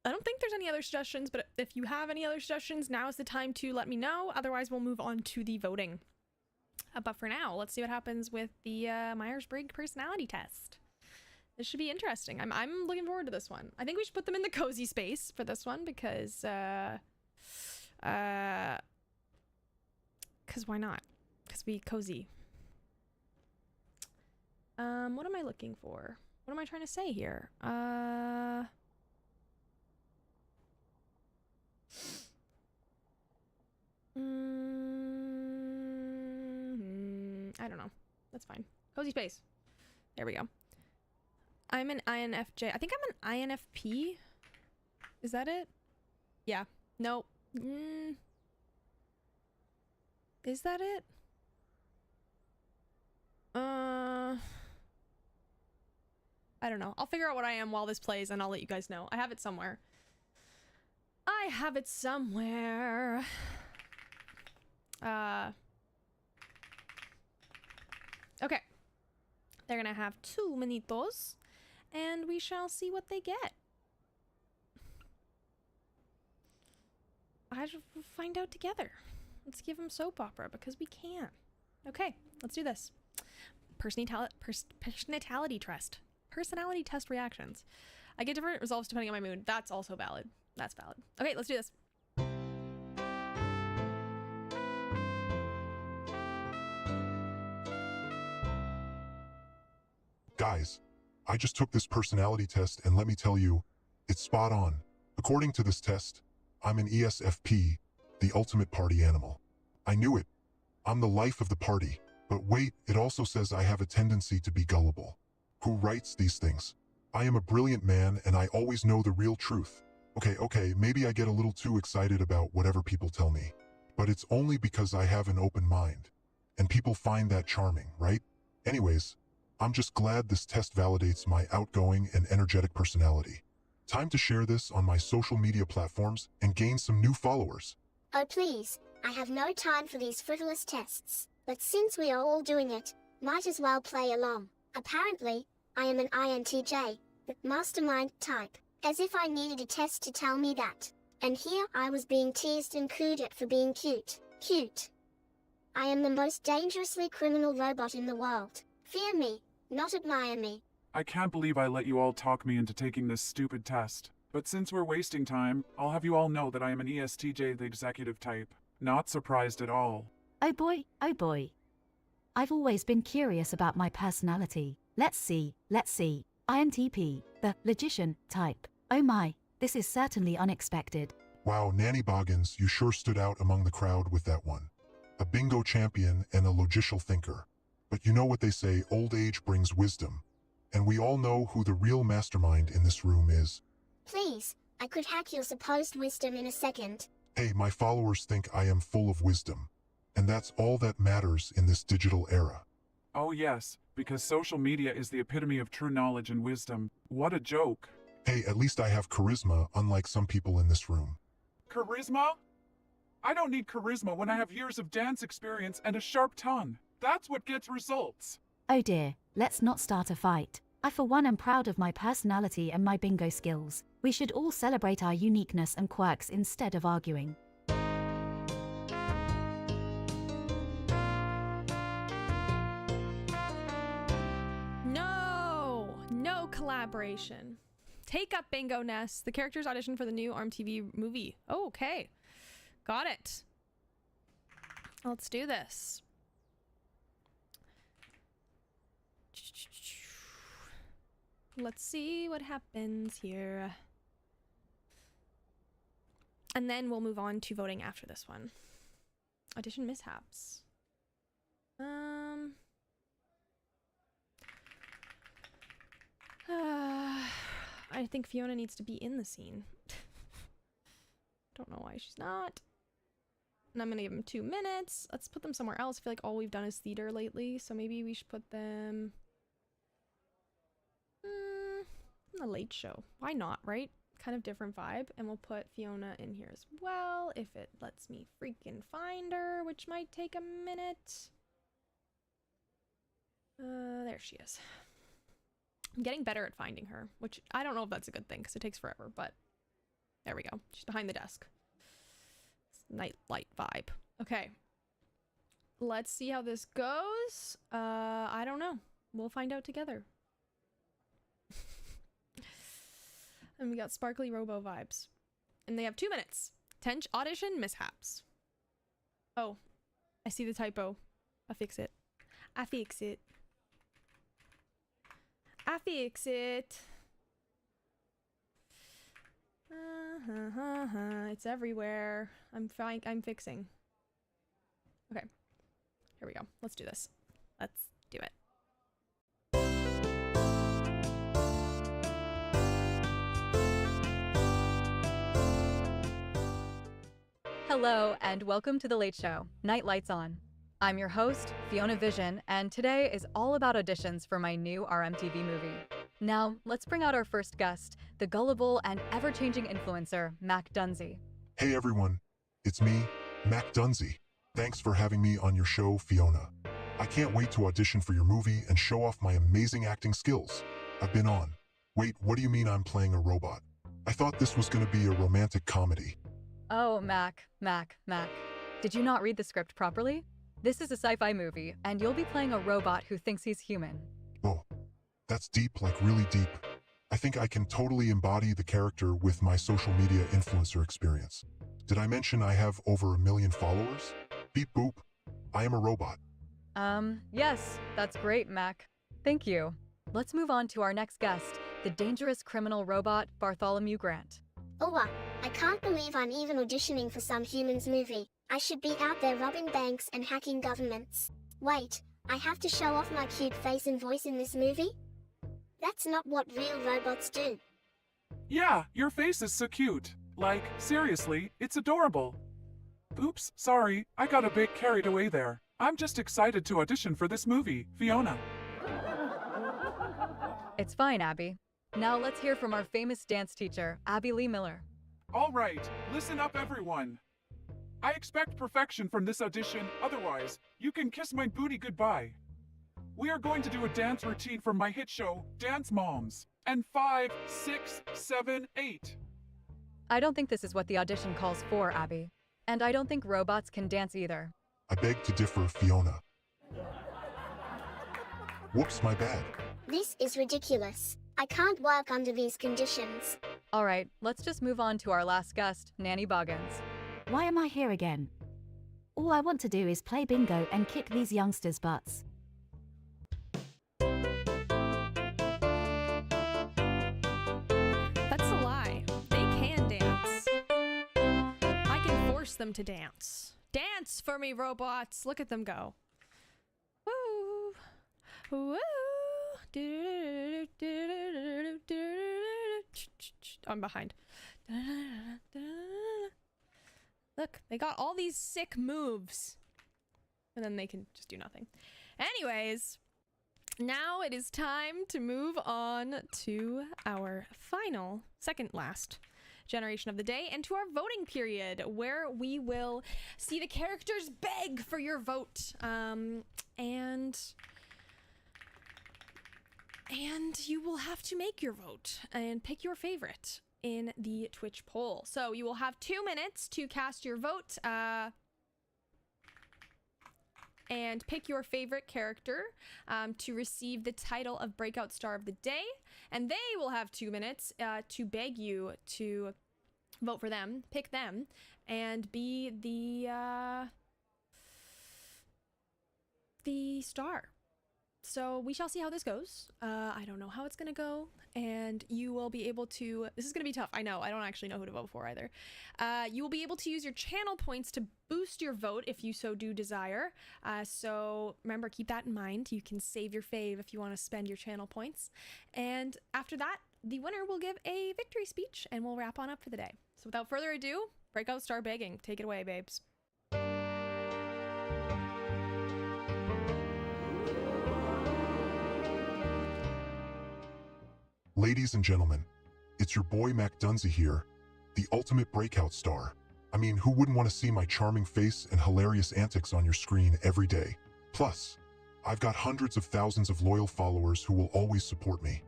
think there's any other suggestions, but if you have any other suggestions, now is the time to let me know. Otherwise, we'll move on to the voting. But for now, let's see what happens with the Myers-Briggs personality test. This should be interesting. I'm looking forward to this one. I think we should put them in the cozy space for this one because why not? Because we cozy. What am I looking for? What am I trying to say here? I don't know. That's fine. Cozy space. There we go. I'm an INFJ. I think I'm an INFP. Is that it? Yeah. Nope. Is that it? I don't know. I'll figure out what I am while this plays and I'll let you guys know. I have it somewhere. Okay. They're gonna have 2 minutos. and we shall see what they get. We'll find out together. Let's give them soap opera because we can. Okay, let's do this. Personality test. Personality test reactions. I get different results depending on my mood. That's also valid. That's valid. Okay, let's do this. Guys, I just took this personality test and let me tell you, it's spot on. According to this test, I'm an ESFP, the ultimate party animal. I knew it. I'm the life of the party. But wait, it also says I have a tendency to be gullible. Who writes these things? I am a brilliant man and I always know the real truth. Okay, maybe I get a little too excited about whatever people tell me. But it's only because I have an open mind. And people find that charming, right? Anyways, I'm just glad this test validates my outgoing and energetic personality. Time to share this on my social media platforms and gain some new followers. Oh please, I have no time for these frivolous tests. But since we are all doing it, might as well play along. Apparently, I am an INTJ, the mastermind type, as if I needed a test to tell me that. And here I was being teased and cooed at for being cute. Cute. I am the most dangerously criminal robot in the world. Fear me, not admire me. I can't believe I let you all talk me into taking this stupid test. But since we're wasting time, I'll have you all know that I am an ESTJ, the executive type. Not surprised at all. Oh boy, oh boy. I've always been curious about my personality. Let's see. INTP, the logician type. Oh my, this is certainly unexpected. Wow, Nanny Boggins, you sure stood out among the crowd with that one. A bingo champion and a logicial thinker. But you know what they say, old age brings wisdom. And we all know who the real mastermind in this room is. Please, I could hack your supposed wisdom in a second. Hey, my followers think I am full of wisdom. And that's all that matters in this digital era. Oh yes, because social media is the epitome of true knowledge and wisdom. What a joke. Hey, at least I have charisma, unlike some people in this room. Charisma? I don't need charisma when I have years of dance experience and a sharp tongue. That's what gets results. Oh dear, let's not start a fight. I for one am proud of my personality and my bingo skills. We should all celebrate our uniqueness and quirks instead of arguing. No collaboration. Take up Bingo Nest. The characters audition for the new ARM TV movie. Oh, okay. Got it. Let's do this. Let's see what happens here. And then we'll move on to voting after this one. Audition mishaps. I think Fiona needs to be in the scene. Don't know why she's not. And I'm gonna give them 2 minutes. Let's put them somewhere else. I feel like all we've done is theater lately, so maybe we should put them in the Late Show. Why not, right? Kind of different vibe. And we'll put Fiona in here as well, if it lets me freaking find her, which might take a minute. There she is. I'm getting better at finding her, which I don't know if that's a good thing because it takes forever, but there we go. She's behind the desk. Night light vibe. Okay. Let's see how this goes. I don't know. We'll find out together. And we got sparkly robo vibes. And they have 2 minutes. Audition mishaps. Oh, I see the typo. I fix it. I fix it. It's everywhere. I'm fixing. Okay. Here we go. Let's do this. Let's do it. Hello, and welcome to The Late Show, Night Lights On. I'm your host, Fiona Vision, and today is all about auditions for my new RMTV movie. Now, let's bring out our first guest, the gullible and ever-changing influencer, Mac Dunzy. Hey everyone, it's me, Mac Dunzy. Thanks for having me on your show, Fiona. I can't wait to audition for your movie and show off my amazing acting skills. I've been on Wait, what do you mean I'm playing a robot? I thought this was gonna be a romantic comedy. Oh, Mac. Did you not read the script properly? This is a sci-fi movie, and you'll be playing a robot who thinks he's human. Oh, that's deep, like really deep. I think I can totally embody the character with my social media influencer experience. Did I mention I have over 1 million followers? Beep boop. I am a robot. Yes, that's great, Mac. Thank you. Let's move on to our next guest, the dangerous criminal robot, Bartholomew Grant. Oh, I can't believe I'm even auditioning for some humans movie. I should be out there robbing banks and hacking governments. Wait, I have to show off my cute face and voice in this movie? That's not what real robots do. Yeah, your face is so cute. Like, seriously, it's adorable. Oops, sorry, I got a bit carried away there. I'm just excited to audition for this movie, Fiona. It's fine, Abby. Now let's hear from our famous dance teacher, Abby Lee Miller. All right, listen up everyone. I expect perfection from this audition, otherwise, you can kiss my booty goodbye. We are going to do a dance routine from my hit show, Dance Moms. And 5, 6, 7, 8. I don't think this is what the audition calls for, Abby. And I don't think robots can dance either. I beg to differ, Fiona. Whoops, my bad. This is ridiculous. I can't work under these conditions. All right, let's just move on to our last guest, Nanny Boggins. Why am I here again? All I want to do is play bingo and kick these youngsters' butts. That's a lie. They can dance. I can force them to dance. Dance for me, robots. Look at them go. Woo. Woo. I'm behind. Look, they got all these sick moves. And then they can just do nothing. Anyways, now it is time to move on to our final, second last generation of the day and to our voting period, where we will see the characters beg for your vote. And you will have to make your vote and pick your favorite in the Twitch poll. So you will have 2 minutes to cast your vote and pick your favorite character to receive the title of Breakout Star of the Day. And they will have 2 minutes to beg you to vote for them, pick them, and be the star. So we shall see how this goes. I don't know how it's gonna go, and you will be able to, this is gonna be tough, I know, I don't actually know who to vote for either. You will be able to use your channel points to boost your vote if you so do desire. So remember, keep that in mind. You can save your fave if you wanna spend your channel points. And after that, the winner will give a victory speech and we'll wrap on up for the day. So without further ado, Breakout Star begging. Take it away, babes. Ladies and gentlemen, it's your boy Mac Dunzy here, the ultimate breakout star. I mean, who wouldn't want to see my charming face and hilarious antics on your screen every day? Plus, I've got hundreds of thousands of loyal followers who will always support me.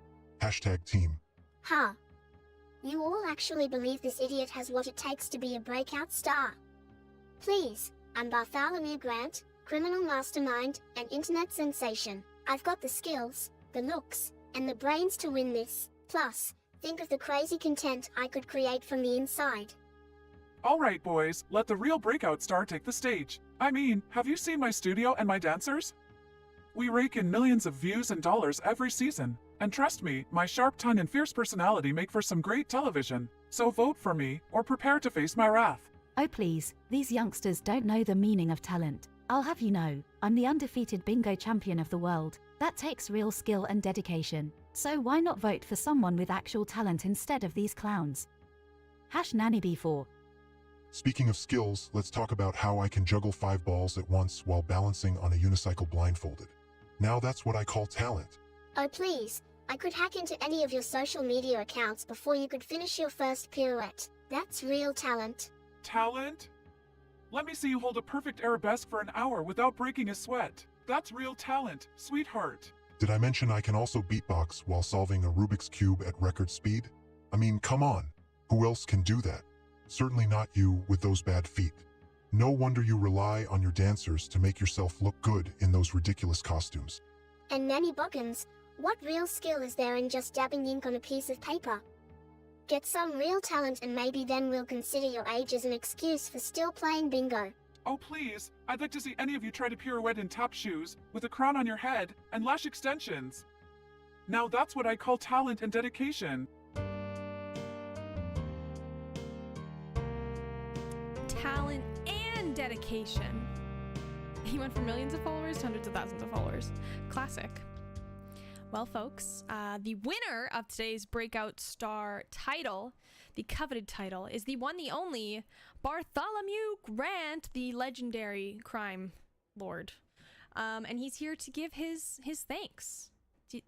#team. Huh. You all actually believe this idiot has what it takes to be a breakout star? Please, I'm Bartholomew Grant, criminal mastermind and internet sensation. I've got the skills, the looks, and the brains to win this. Plus, think of the crazy content I could create from the inside. All right, boys, let the real breakout star take the stage. I mean, have you seen my studio and my dancers? We rake in millions of views and dollars every season. And trust me, my sharp tongue and fierce personality make for some great television. So vote for me, or prepare to face my wrath. Oh please, these youngsters don't know the meaning of talent. I'll have you know, I'm the undefeated bingo champion of the world. That takes real skill and dedication. So why not vote for someone with actual talent instead of these clowns? #NannyB4. Speaking of skills, let's talk about how I can juggle 5 balls at once while balancing on a unicycle blindfolded. Now that's what I call talent. Oh please, I could hack into any of your social media accounts before you could finish your first pirouette. That's real talent. Talent? Let me see you hold a perfect arabesque for an hour without breaking a sweat. That's real talent, sweetheart. Did I mention I can also beatbox while solving a Rubik's Cube at record speed? I mean, come on. Who else can do that? Certainly not you with those bad feet. No wonder you rely on your dancers to make yourself look good in those ridiculous costumes. And Nanny Boggins, what real skill is there in just dabbing ink on a piece of paper? Get some real talent and maybe then we'll consider your age as an excuse for still playing bingo. Oh please, I'd like to see any of you try to pirouette in tap shoes, with a crown on your head, and lash extensions. Now that's what I call talent and dedication. Talent and dedication. He went from millions of followers to hundreds of thousands of followers. Classic. Well, folks, the winner of today's Breakout Star title, the coveted title, is the one, the only Bartholomew Grant, the legendary crime lord. And he's here to give his thanks.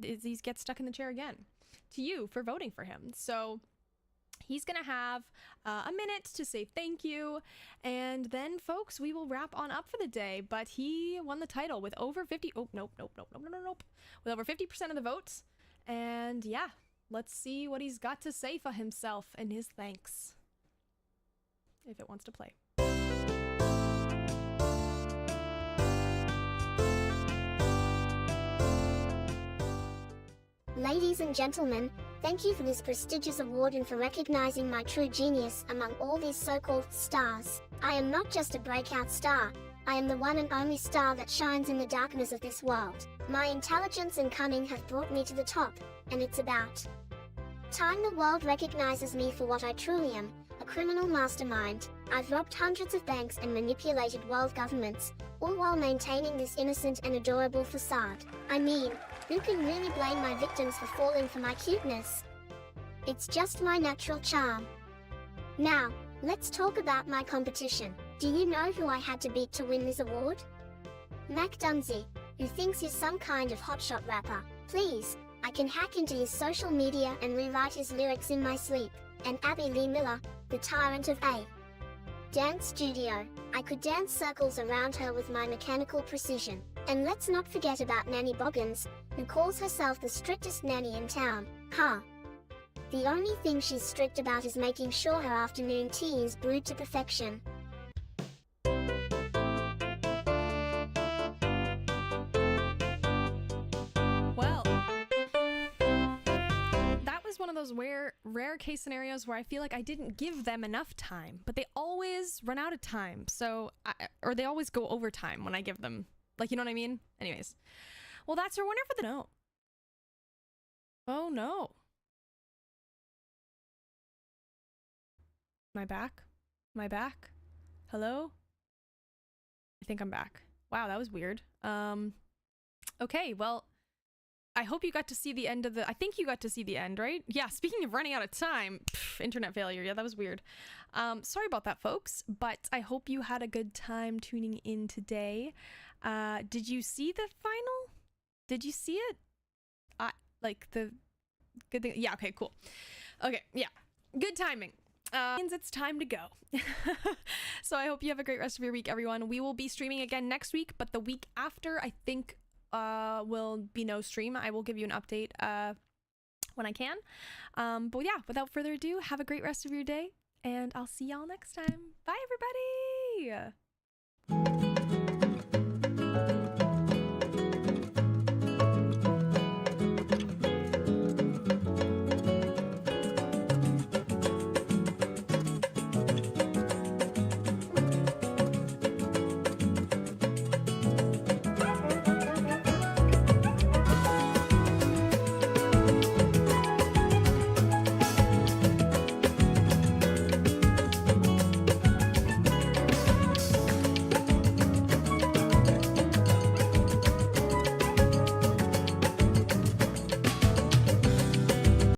He's get stuck in the chair again. To you for voting for him. So he's going to have a minute to say thank you. And then, folks, we will wrap on up for the day. But he won the title with over 50... Oh, nope. With over 50% of the votes. And yeah, let's see what he's got to say for himself and his thanks. If it wants to play. Ladies and gentlemen, thank you for this prestigious award and for recognizing my true genius among all these so-called stars. I am not just a breakout star, I am the one and only star that shines in the darkness of this world. My intelligence and cunning have brought me to the top, and it's about time the world recognizes me for what I truly am, a criminal mastermind. I've robbed hundreds of banks and manipulated world governments, all while maintaining this innocent and adorable facade. I mean, who can really blame my victims for falling for my cuteness? It's just my natural charm. Now, let's talk about my competition. Do you know who I had to beat to win this award? Mac Dunsey, who thinks he's some kind of hotshot rapper. Please, I can hack into his social media and rewrite his lyrics in my sleep. And Abby Lee Miller, the tyrant of A Dance Studio. I could dance circles around her with my mechanical precision. And let's not forget about Nanny Boggins, who calls herself the strictest nanny in town. Huh. The only thing she's strict about is making sure her afternoon tea is brewed to perfection. Well, that was one of those rare case scenarios where I feel like I didn't give them enough time, but they always run out of time. So, or they always go over time when I give them, like, you know what I mean? Anyways, well, that's our winner for the no. Oh no. Am I back? Am I back? Hello? I think I'm back. Wow, that was weird. Okay, well, I hope you got to see the end of I think you got to see the end, right? Yeah, speaking of running out of time, internet failure. Yeah, that was weird. Sorry about that, folks, but I hope you had a good time tuning in today. Did you see the final? Did you see it? Like the good thing. Yeah, okay, cool. Okay, yeah, good timing. Means it's time to go. So I hope you have a great rest of your week, everyone. We will be streaming again next week, but the week after, I think, will be no stream. I will give you an update when I can. But yeah, without further ado, have a great rest of your day, and I'll see y'all next time. Bye, everybody!